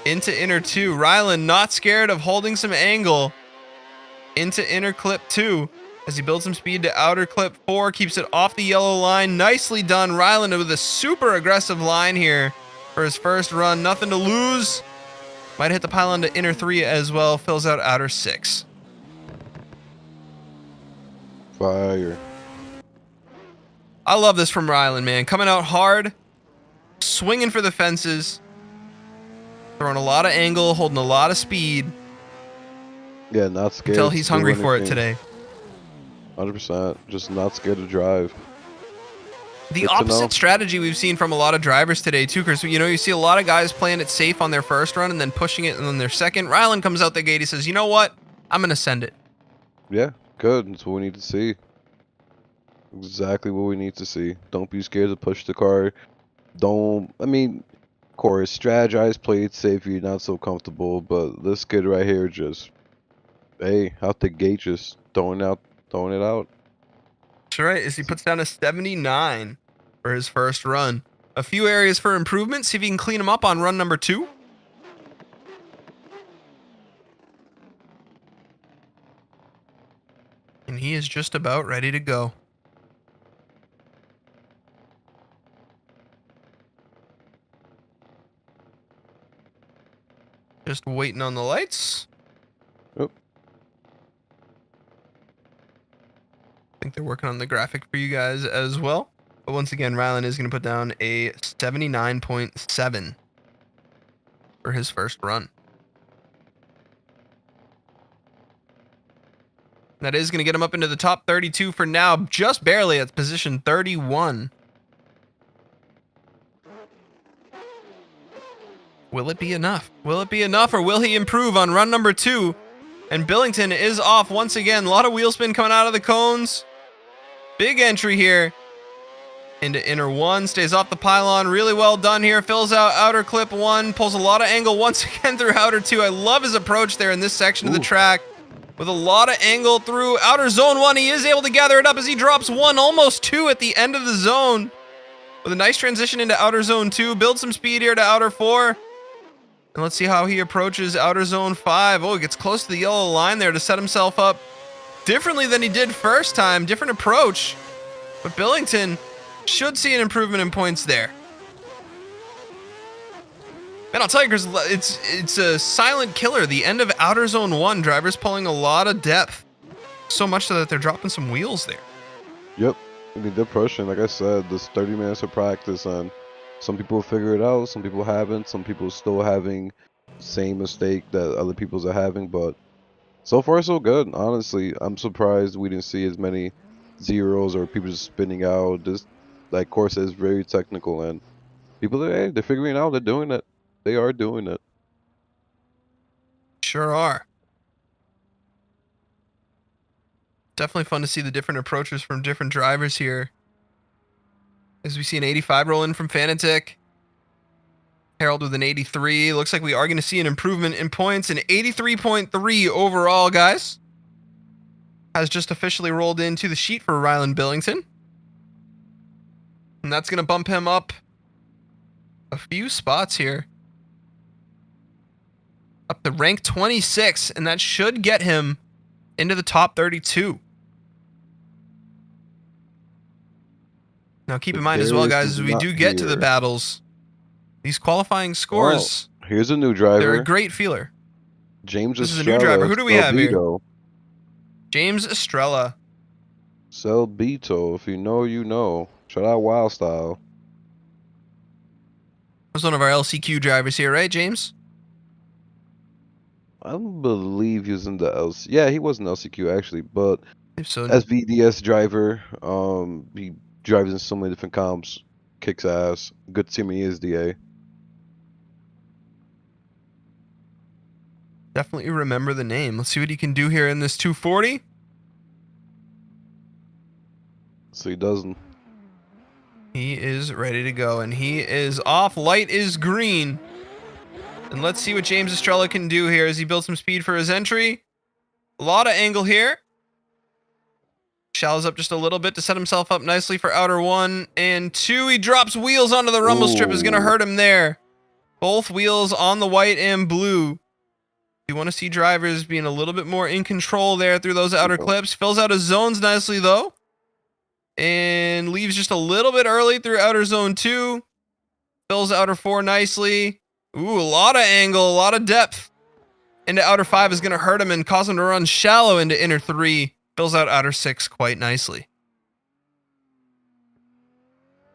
Into inner 2. Ryland not scared of holding some angle. Into inner clip 2. As he builds some speed to outer clip 4. Keeps it off the yellow line. Nicely done. Ryland with a super aggressive line here for his first run. Nothing to lose. Might hit the pylon to inner 3 as well. Fills out outer 6. Fire. I love this from Ryland, man. Coming out hard. Swinging for the fences. Throwing a lot of angle. Holding a lot of speed. Yeah, not scared. Until to he's do hungry for it anything. today. 100%. Just not scared to drive. The Good to know. opposite strategy we've seen from a lot of drivers today too, Chris. You know, you see a lot of guys playing it safe on their first run and then pushing it on their second. Ryland comes out the gate. He says, you know what? I'm going to send it. Yeah, good. That's what we need to see. Exactly what we need to see. Don't be scared to push the car. Don't, I mean, of course, strategize, play it safe if you're not so comfortable, but this kid right here just, hey, out the gate, just throwing it out. That's right. As he puts down a 79 for his first run. A few areas for improvement. See if he can clean them up on run number 2. And he is just about ready to go. Just waiting on the lights. Yep. I think they're working on the graphic for you guys as well. But once again, Ryland is going to put down a 79.7 for his first run. That is going to get him up into the top 32 for now, just barely at position 31. Will it be enough? Will it be enough, or will he improve on run number 2? And Billington is off once again. A lot of wheel spin coming out of the cones. Big entry here into inner 1. Stays off the pylon. Really well done here. Fills out outer clip 1. Pulls a lot of angle once again through outer 2. I love his approach there in this section of the track. With a lot of angle through outer zone 1. He is able to gather it up as he drops 1, almost 2 at the end of the zone. With a nice transition into outer zone 2. Build some speed here to outer 4. And let's see how he approaches outer zone 5. Oh, he gets close to the yellow line there to set himself up differently than he did first time. Different approach. But Billington should see an improvement in points there. And I'll tell you, Chris, it's a silent killer. The end of outer zone 1, drivers pulling a lot of depth. So much so that they're dropping some wheels there. Yep. I mean, they're pushing. Like I said, this 30 minutes of practice, and some people figure it out, some people haven't, some people still having the same mistake that other people's are having, but so far so good. Honestly, I'm surprised we didn't see as many zeros or people just spinning out. This course is very technical, and people are, hey, they're figuring it out, they're doing it. They are doing it. Sure are. Definitely fun to see the different approaches from different drivers here. As we see an 85 roll in from Fanatic. Harold with an 83. Looks like we are going to see an improvement in points. An 83.3 overall, guys. Has just officially rolled into the sheet for Ryland Billington. And that's going to bump him up a few spots here. Up to rank 26, and that should get him into the top 32. Now keep in mind as well, guys, as we do get to the battles, these qualifying scores, here's a new driver. They're a great feeler. James This Estrella. is a new driver. Who do we have here? Iido. James Estrella. Selbito, if you know, you know. Shout out Wild Style. Was one of our LCQ drivers here, right, James? I don't believe he was in the LC. Yeah, he was in LCQ actually, but If so, SVDS driver. He drives in so many different comps. Kicks ass. Good team in ESDA. definitely remember the name. Let's see what he can do here in this 240. So he doesn't. He is ready to go, and he is off. Light is green. And let's see what James Estrella can do here as he builds some speed for his entry. A lot of angle here. Shallows up just a little bit to set himself up nicely for outer 1 and 2. He drops wheels onto the rumble strip. Is going to hurt him there. Both wheels on the white and blue. You want to see drivers being a little bit more in control there through those outer clips. Fills out his zones nicely, though. And leaves just a little bit early through outer zone 2. Fills outer 4 nicely. Ooh, a lot of angle, a lot of depth. Into outer 5 is going to hurt him and cause him to run shallow into inner 3. Fills out outer 6 quite nicely.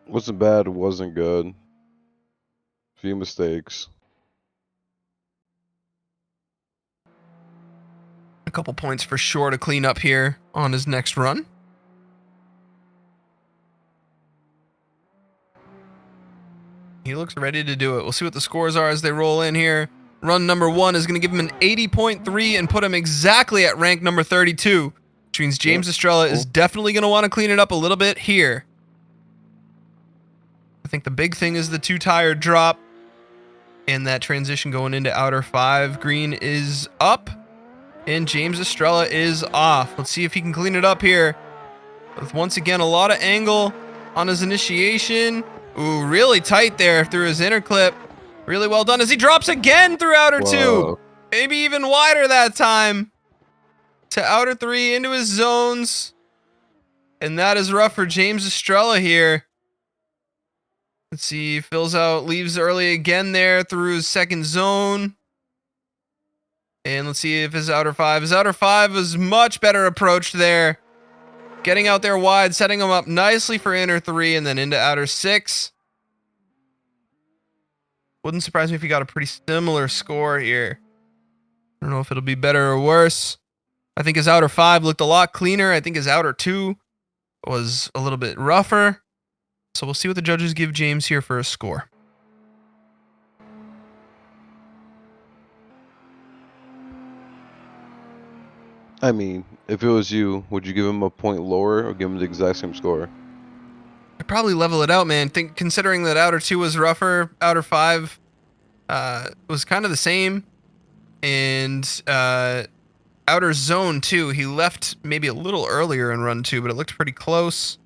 Wasn't bad, wasn't good. Few mistakes. A couple points for sure to clean up here on his next run. He looks ready to do it. We'll see what the scores are as they roll in here. Run number 1 is going to give him an 80.3 and put him exactly at rank number 32. Which means James Estrella is definitely going to want to clean it up a little bit here. I think the big thing is the 2-tire drop. And that transition going into outer 5. Green is up. And James Estrella is off. Let's see if he can clean it up here. With once again a lot of angle on his initiation. Ooh, really tight there through his inner clip. Really well done as he drops again through outer 2. Maybe even wider that time. To outer 3 into his zones. And that is rough for James Estrella here. Let's see, fills out, leaves early again there through his second zone. And let's see if his outer 5. His outer 5 was much better approached there. Getting out there wide, setting him up nicely for inner 3 and then into outer 6. Wouldn't surprise me if he got a pretty similar score here. I don't know if it'll be better or worse. I think his outer 5 looked a lot cleaner. I think his outer 2 was a little bit rougher. So we'll see what the judges give James here for a score. I mean, if it was you, would you give him a point lower or give him the exact same score? I'd probably level it out, man. Considering that outer 2 was rougher, outer 5 was kind of the same. And outer zone 2, he left maybe a little earlier in run 2, but it looked pretty close.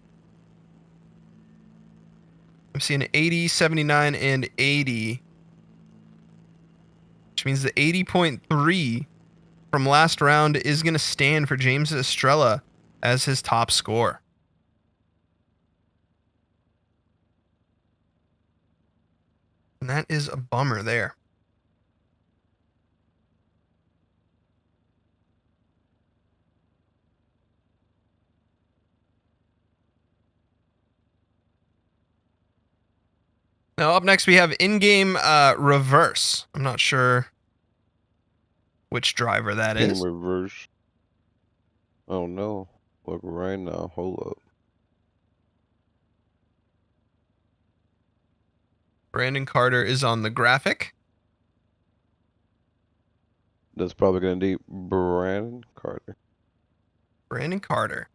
I'm seeing 80, 79, and 80. Which means the 80.3 from last round is going to stand for James Estrella as his top score. And that is a bummer there. Now up next we have in-game reverse. I'm not sure which driver that is. Reverse. I don't know. Look right now. Hold up. Brandon Carter is on the graphic. That's probably gonna be Brandon Carter. Brandon Carter.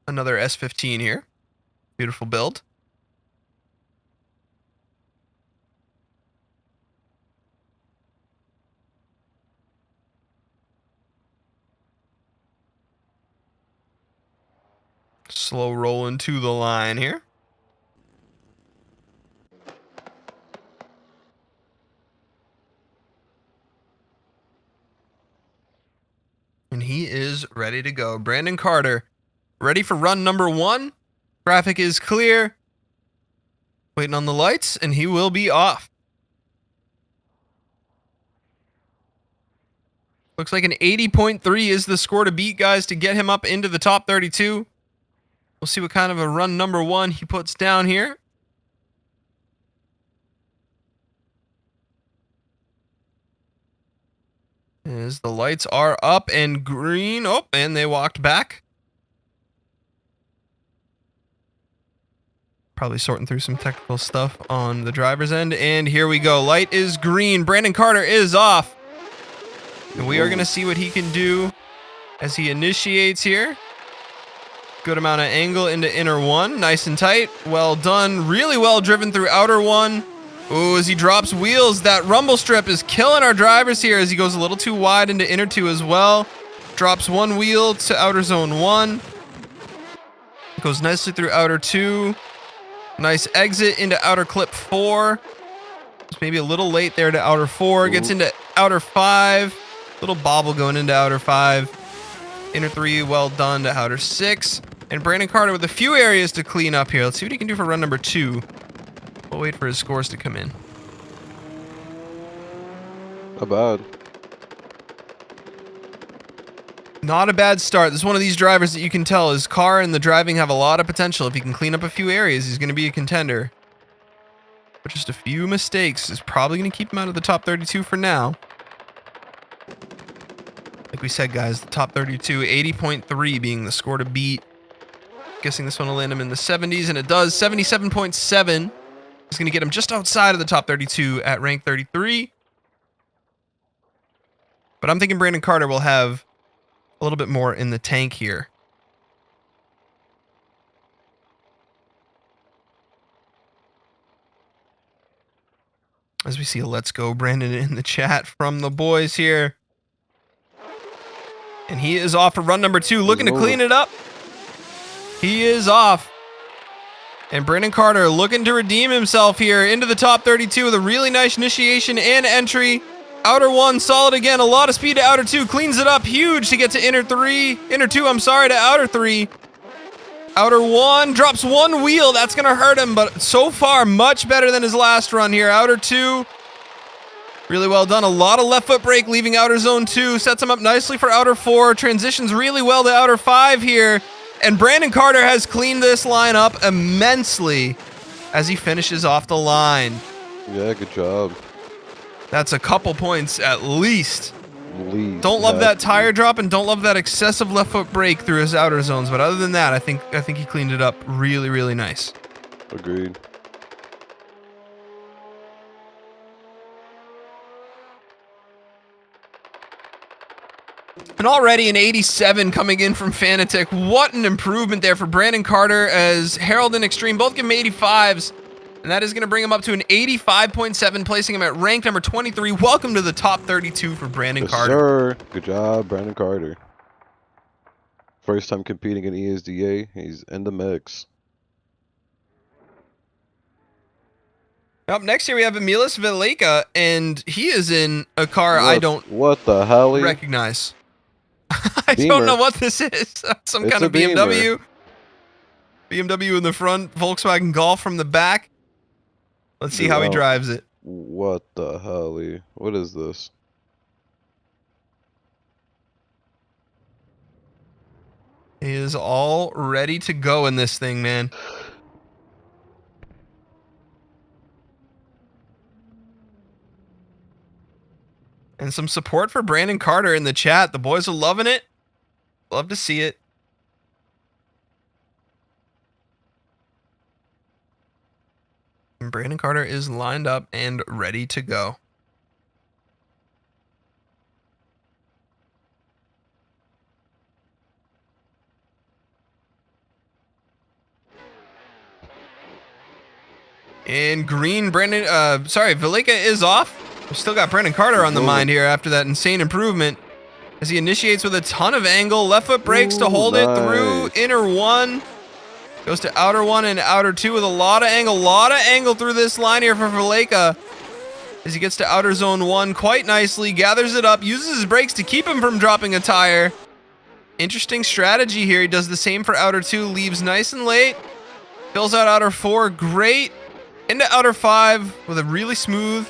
Another S15 here. Beautiful build. Slow roll into the line here. And he is ready to go. Brandon Carter, ready for run number 1. Graphic is clear. Waiting on the lights, and he will be off. Looks like an 80.3 is the score to beat, guys, to get him up into the top 32. We'll see what kind of a run number 1 he puts down here. As the lights are up and green. Oh, and they walked back. Probably sorting through some technical stuff on the driver's end. And here we go. Light is green. Brandon Carter is off. And we are going to see what he can do as he initiates here. Good amount of angle into inner 1. Nice and tight. Well done. Really well driven through outer 1. Ooh, as he drops wheels, that rumble strip is killing our drivers here as he goes a little too wide into inner 2 as well. Drops 1 wheel to outer zone 1. Goes nicely through outer 2. Nice exit into outer clip 4. Just maybe a little late there to outer 4. Gets into outer 5. Little bobble going into outer 5. Inner 3, well done to outer 6. And Brandon Carter with a few areas to clean up here. Let's see what he can do for run number 2. We'll wait for his scores to come in. Not bad. Not a bad start. This is one of these drivers that you can tell his car and the driving have a lot of potential. If he can clean up a few areas, he's going to be a contender. But just a few mistakes is probably going to keep him out of the top 32 for now. Like we said, guys, the top 32, 80.3 being the score to beat. Guessing this one will land him in the 70s, and it does. 77.7 is going to get him just outside of the top 32 at rank 33. But I'm thinking Brandon Carter will have a little bit more in the tank here. As we see a let's go Brandon in the chat from the boys here. And he is off for run number 2, looking to clean it up. He is off. And Brandon Carter looking to redeem himself here into the top 32 with a really nice initiation and entry. Outer 1 solid again, a lot of speed to outer 2, cleans it up huge to get to inner 2, I'm sorry, to outer 3. Outer one drops one wheel. That's going to hurt him, but so far, much better than his last run here. Outer two, really well done. A lot of left foot brake leaving outer zone two. Sets him up nicely for outer four. Transitions really well to outer five here. And Brandon Carter has cleaned this line up immensely as he finishes off the line. Yeah, good job. That's a couple points at least. Don't love that tire drop and don't love that excessive left foot brake through his outer zones, but other than that, I think he cleaned it up really, really nice. Agreed. And already an 87 coming in from Fanatic. What an improvement there for Brandon Carter, as Harold and Extreme both give him 85s. And that is going to bring him up to an 85.7, placing him at rank number 23. Welcome to the top 32 for Brandon Carter. Sir. Good job, Brandon Carter. First time competing in ESDA. He's in the mix. Up next here we have Emilus Vleica, and he is in a car I don't What the hell? recognize. I don't know what this is. Some kind of BMW. BMW in the front, Volkswagen Golf from the back. Let's see how he drives it. What the hell? What is this? He is all ready to go in this thing, man. And some support for Brandon Carter in the chat. The boys are loving it. Love to see it. And Brandon Carter is lined up and ready to go. In green, Vleica is off. We've still got Brandon Carter on the mind here after that insane improvement. As he initiates with a ton of angle. Left foot brakes to hold it through inner one. Goes to outer one and outer two with a lot of angle through this line here for Vleica. As he gets to outer zone one quite nicely, gathers it up, uses his brakes to keep him from dropping a tire. Interesting strategy here. He does the same for outer two, leaves nice and late. Fills out outer four, great. Into outer five with a really smooth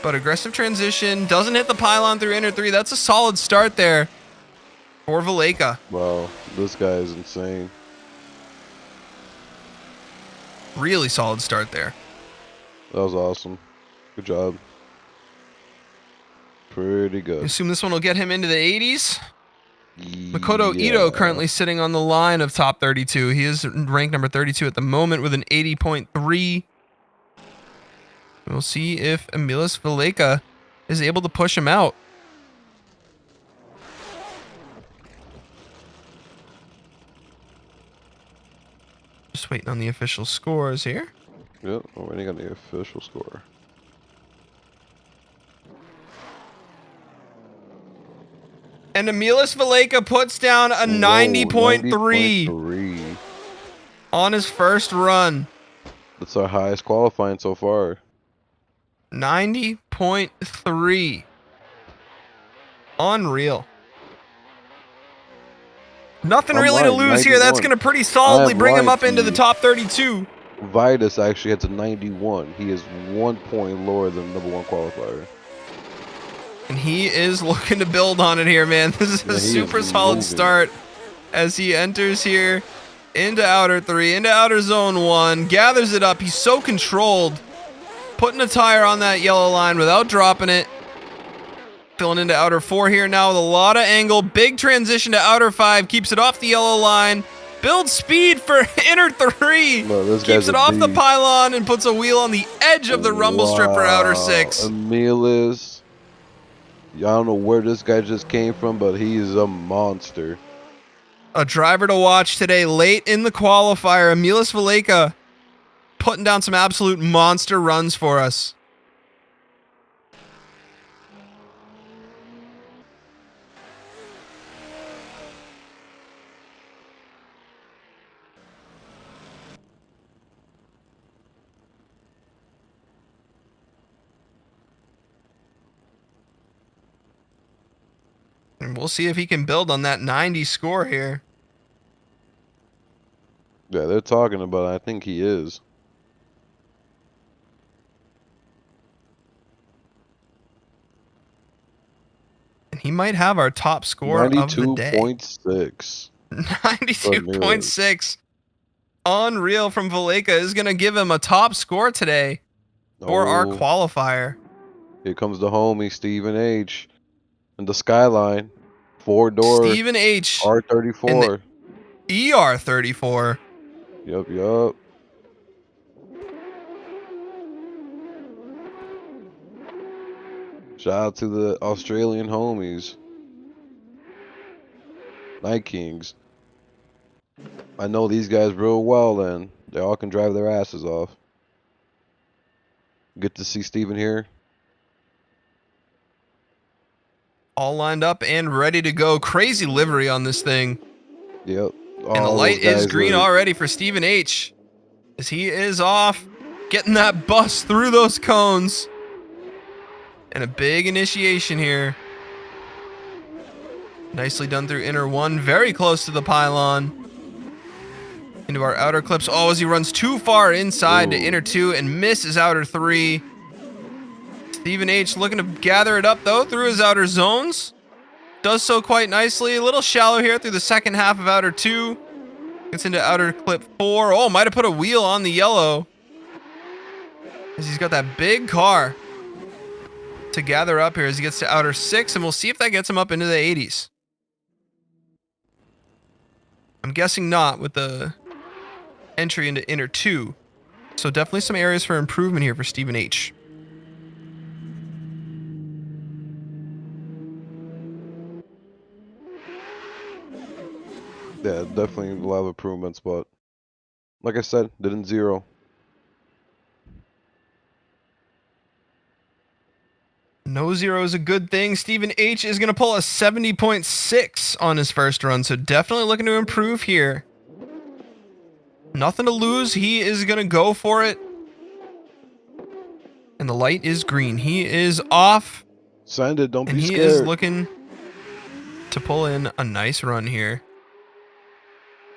but aggressive transition. Doesn't hit the pylon through inner three. That's a solid start there for Vleica. Wow, this guy is insane. Really solid start there. That was awesome. Good job. Pretty good. I assume this one will get him into the 80s. Makoto Ido currently sitting on the line of top 32. He is ranked number 32 at the moment with an 80.3. We'll see if Emilus Vleica is able to push him out. Just waiting on the official scores here. Yep, we're waiting on the official score. And Emilus Vleica puts down a 90.3 on his first run. That's our highest qualifying so far. 90.3. Unreal. Nothing really to lose here. That's going to pretty solidly bring him up into the top 32. Vitus actually has a 91. He is 1 point lower than the number one qualifier. And he is looking to build on it here, man. This is a super solid start as he enters here into outer three, into outer zone one, gathers it up. He's so controlled, putting a tire on that yellow line without dropping it. Filling into outer four here now with a lot of angle. Big transition to outer five, keeps it off the yellow line. Builds speed for inner three. Keeps it off the pylon and puts a wheel on the edge of the rumble strip for outer six. Emilus. I don't know where this guy just came from, but he's a monster. A driver to watch today late in the qualifier. Emilus Vleica putting down some absolute monster runs for us. And we'll see if he can build on that 90 score here. Yeah, they're talking about it. I think he is. And he might have our top score of the day. 92.6. 92.6. Unreal from Vleica is going to give him a top score today for our qualifier. Here comes the homie, Stephen H. And the Skyline. 4-door. Stephen H. R34. ER34. Yup. Shout out to the Australian homies. Night Kings. I know these guys real well, and they all can drive their asses off. Good to see Steven here. All lined up and ready to go. Crazy livery on this thing. Yep. And the light is green already for Stephen H. As he is off, getting that bus through those cones. And a big initiation here. Nicely done through inner one. Very close to the pylon. Into our outer clips. Oh, as he runs too far inside to inner two and misses outer three. Stephen H looking to gather it up though through his outer zones. Does so quite nicely. A little shallow here through the second half of outer two. Gets into outer clip 4. Oh, might have put a wheel on the yellow. As he's got that big car to gather up here as he gets to outer 6. And we'll see if that gets him up into the 80s. I'm guessing not with the entry into inner 2. So definitely some areas for improvement here for Stephen H. Yeah, definitely a lot of improvements, but like I said, didn't zero. No zero is a good thing. Stephen H is going to pull a 70.6 on his first run, so definitely looking to improve here. Nothing to lose. He is going to go for it. And the light is green. He is off. Send it, don't be scared. And he is looking to pull in a nice run here.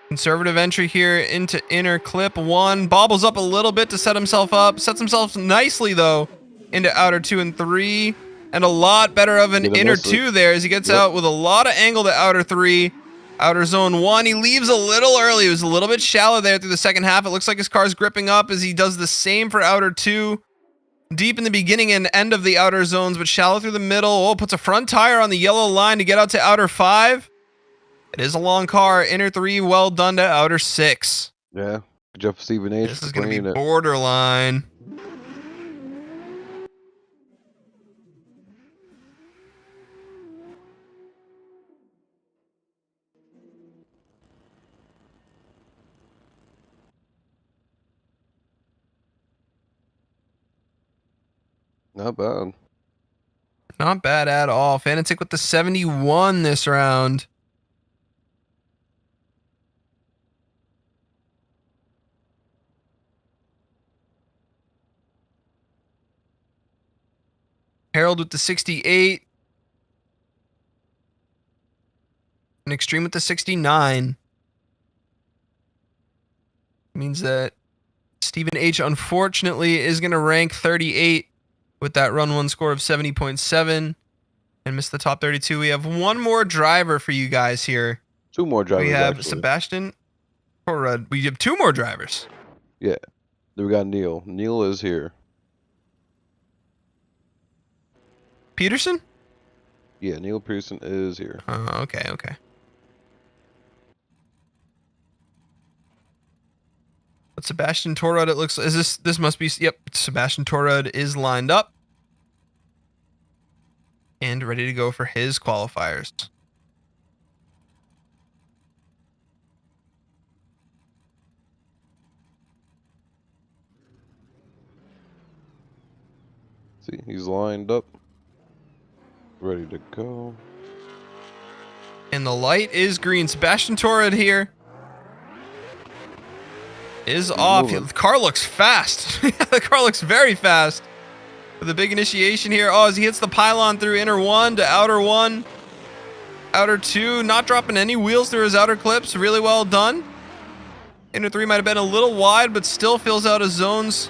Conservative entry here into inner clip 1. Bobbles up a little bit to set himself up. Sets himself nicely, though, into outer 2 and 3. And a lot better of an inner 2 there as he gets out with a lot of angle to outer 3. Outer zone 1. He leaves a little early. He was a little bit shallow there through the second half. It looks like his car's gripping up as he does the same for outer 2. Deep in the beginning and end of the outer zones, but shallow through the middle. Oh, puts a front tire on the yellow line to get out to outer 5. It is a long car. Inner 3, well done to outer 6. Yeah. Good job, Stephen H. This is going to be borderline. Not bad. Not bad at all. Fanatic with the 71 this round. Harold with the 68. And Extreme with the 69. Means that Stephen H, unfortunately, is going to rank 38 with that run 1 score of 70.7 and miss the top 32. We have one more driver for you guys here. 2 more drivers. We have actually. Sebastian Torid. We have 2 more drivers. Yeah. Then we got Neil. Neil is here. Peterson? Yeah, Neil Peterson is here. Okay. But Sebastian Torid, it looks, is this must be, yep, Sebastian Torid is lined up and ready to go for his qualifiers. See, he's lined up. Ready to go. And the light is green. Sebastian Torid here is off. The car looks fast. The car looks very fast. With a big initiation here. Oh, as he hits the pylon through inner 1 to outer 1. Outer 2, not dropping any wheels through his outer clips. Really well done. Inner 3 might have been a little wide, but still fills out his zones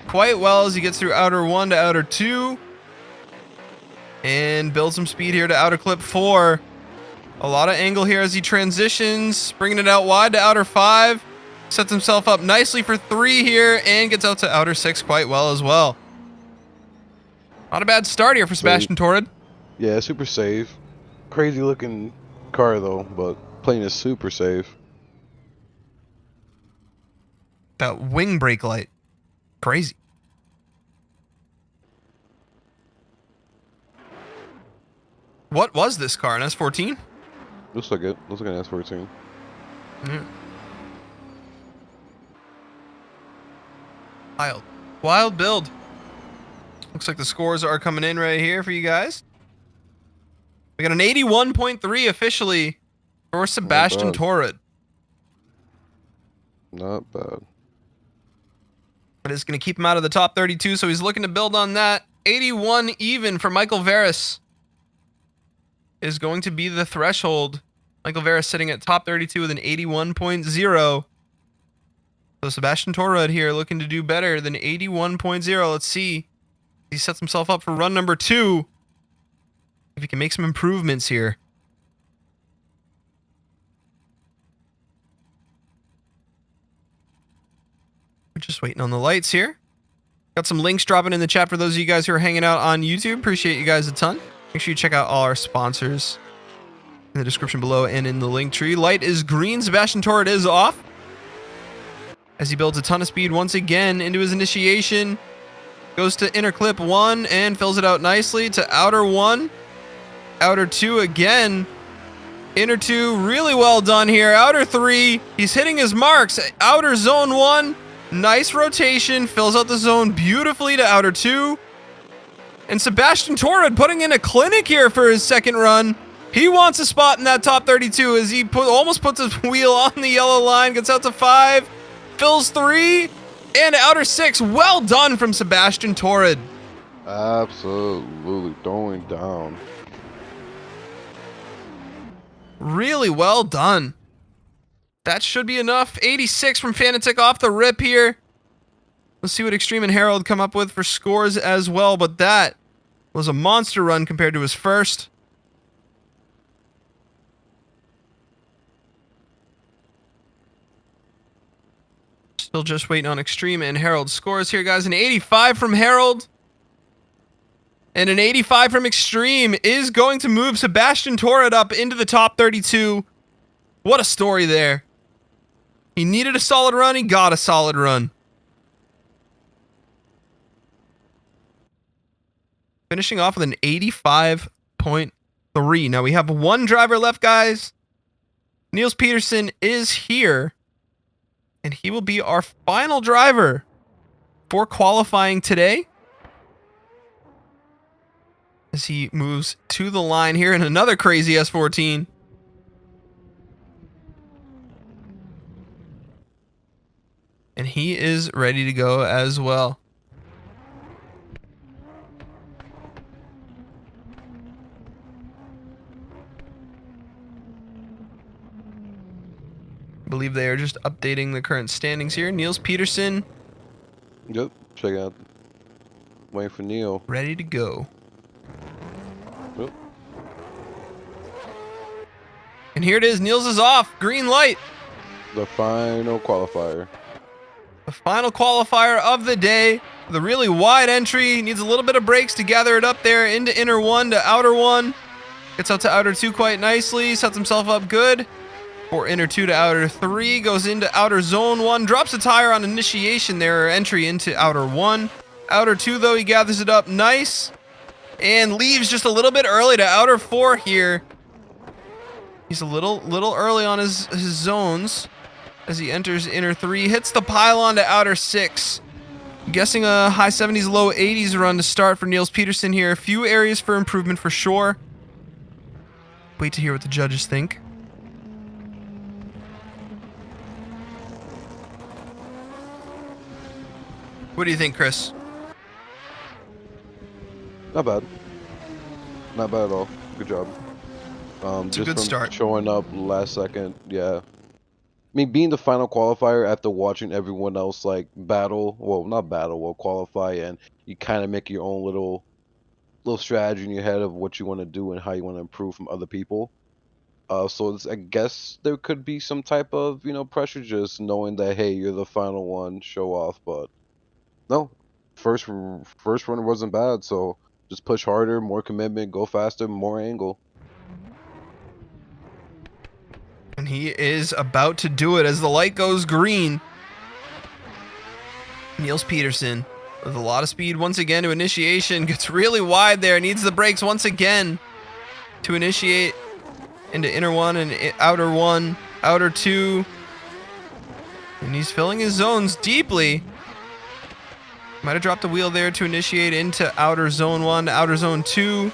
quite well as he gets through outer 1 to outer 2. And builds some speed here to outer clip 4. A lot of angle here as he transitions, bringing it out wide to outer 5. Sets himself up nicely for 3 here and gets out to outer 6 quite well as well. Not a bad start here for Sebastian Torid. Yeah, super safe. Crazy looking car though, but plane is super safe. That wing brake light. Crazy. What was this car? An S14? Looks like it. Looks like an S14. Mm. Wild build. Looks like the scores are coming in right here for you guys. We got an 81.3 officially for Sebastian Torid. Not bad. But it's going to keep him out of the top 32, so he's looking to build on that. 81 even for Michael Veris is going to be the threshold. Michael Veris sitting at top 32 with an 81.0. So Sebastian Torid here looking to do better than 81.0. Let's see. He sets himself up for run number 2. If he can make some improvements here. We're just waiting on the lights here. Got some links dropping in the chat for those of you guys who are hanging out on YouTube. Appreciate you guys a ton. Make sure you check out all our sponsors in the description below and in the link tree. Light is green. Sebastian Torid is off as he builds a ton of speed once again into his initiation. Goes to inner clip 1 and fills it out nicely to outer 1. Outer 2 again. Inner 2, really well done here. Outer 3, he's hitting his marks. Outer zone 1, nice rotation. Fills out the zone beautifully to outer 2. And Sebastian Torid putting in a clinic here for his second run. He wants a spot in that top 32 as he almost puts his wheel on the yellow line. Gets out to 5. Fills 3. And outer 6. Well done from Sebastian Torid. Absolutely throwing down. Really well done. That should be enough. 86 from Fanatic off the rip here. Let's see what Extreme and Harold come up with for scores as well, but that was a monster run compared to his first. Still just waiting on Extreme and Harold's scores here, guys. An 85 from Harold and an 85 from Extreme is going to move Sebastian Torid up into the top 32. What a story there. He needed a solid run. He got a solid run. Finishing off with an 85.3. Now we have one driver left, guys. Niels Peterson is here. And he will be our final driver for qualifying today. As he moves to the line here in another crazy S14. And he is ready to go as well. I believe they are just updating the current standings here. Niels Peterson. Yep, check out. Waiting for Neil. Ready to go. Yep. And here it is. Niels is off. Green light. The final qualifier. The final qualifier of the day. The really wide entry. Needs a little bit of brakes to gather it up there into inner 1 to outer 1. Gets out to outer 2 quite nicely. Sets himself up good. For inner 2 to outer 3, goes into outer zone 1, drops a tire on initiation there, or entry into outer 1. Outer 2, though, he gathers it up nice, and leaves just a little bit early to outer 4 here. He's a little early on his zones as he enters inner 3, hits the pylon to outer 6. I'm guessing a high 70s, low 80s run to start for Niels Peterson here. A few areas for improvement for sure. Wait to hear what the judges think. What do you think, Chris? Not bad. Not bad at all. Good job. It's a Just good from start. showing up last second, yeah. I mean, being the final qualifier after watching everyone else like qualify, and you kind of make your own little strategy in your head of what you want to do and how you want to improve from other people. So I guess there could be some type of pressure just knowing that, hey, you're the final one, show off. But no, first run wasn't bad. So just push harder, more commitment, go faster, more angle. And he is about to do it as the light goes green. Niels Peterson with a lot of speed once again to initiation. Gets really wide there. Needs the brakes once again to initiate into inner one and outer two. And he's filling his zones deeply. Might have dropped the wheel there to initiate into outer zone 1 to outer zone 2.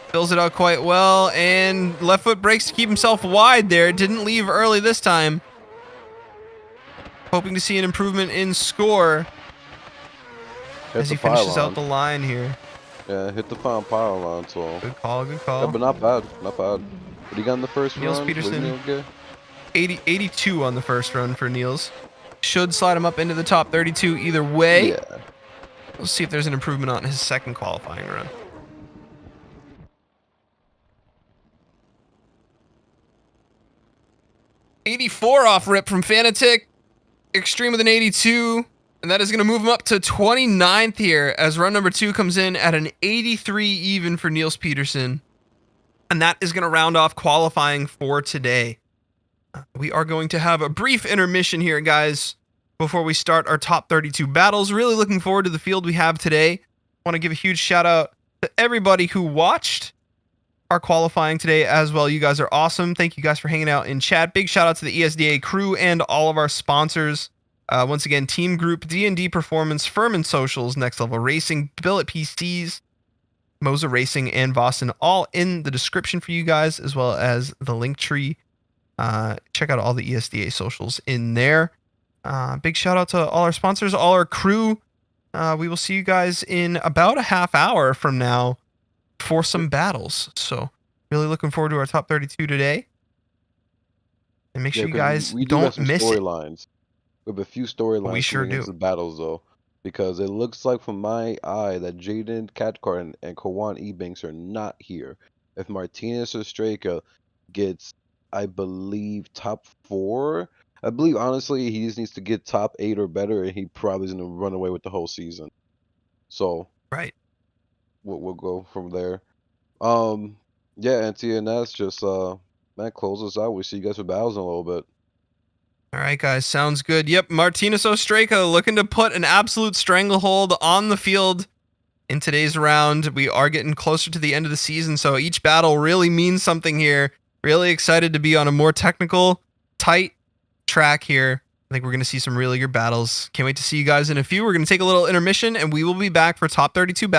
Fills it out quite well, and left foot brakes to keep himself wide there. Didn't leave early this time. Hoping to see an improvement in score as he finishes out the line here. Yeah, hit the final pile on, so. Good call, good call. Yeah, but not bad, not bad. What do you got in the first Niels run? Peterson, 82 on the first run for Niels. Should slide him up into the top 32 either way. Yeah. We'll see if there's an improvement on his second qualifying run. '84 off rip from Fanatic. Extreme with an 82. And that is going to move him up to 29th here as run number 2 comes in at an 83 even for Niels Peterson. And that is going to round off qualifying for today. We are going to have a brief intermission here, guys, before we start our top 32 battles. Really looking forward to the field we have today. Want to give a huge shout out to everybody who watched our qualifying today as well. You guys are awesome. Thank you guys for hanging out in chat. Big shout out to the ESDA crew and all of our sponsors. Once again, Team Group, DnD Performance, Firman Socials, Next Level Racing, Billt PCs, Moza Racing, and Vosan, all in the description for you guys, as well as the link tree. Check out all the ESDA socials in there. Big shout out to all our sponsors, all our crew. We will see you guys in about a half hour from now for some battles. So really looking forward to our top 32 today. And make sure you guys don't miss it. We have a few storylines. We sure do. The battles though, because it looks like from my eye that Jaden Cathcart and Kawan Ebanks are not here. If Martinez or Straka gets, I believe, top 4, I believe honestly he just needs to get top 8 or better, and he probably is gonna run away with the whole season. So right, we'll go from there. Yeah, and TNS just man, close us out. We see you guys for battles in a little bit. All right, guys, sounds good. Yep, Martinez Ostraka looking to put an absolute stranglehold on the field in today's round. We are getting closer to the end of the season, so each battle really means something here. Really excited to be on a more technical, tight track here. I think we're going to see some really good battles. Can't wait to see you guys in a few. We're going to take a little intermission, and we will be back for top 32 battles.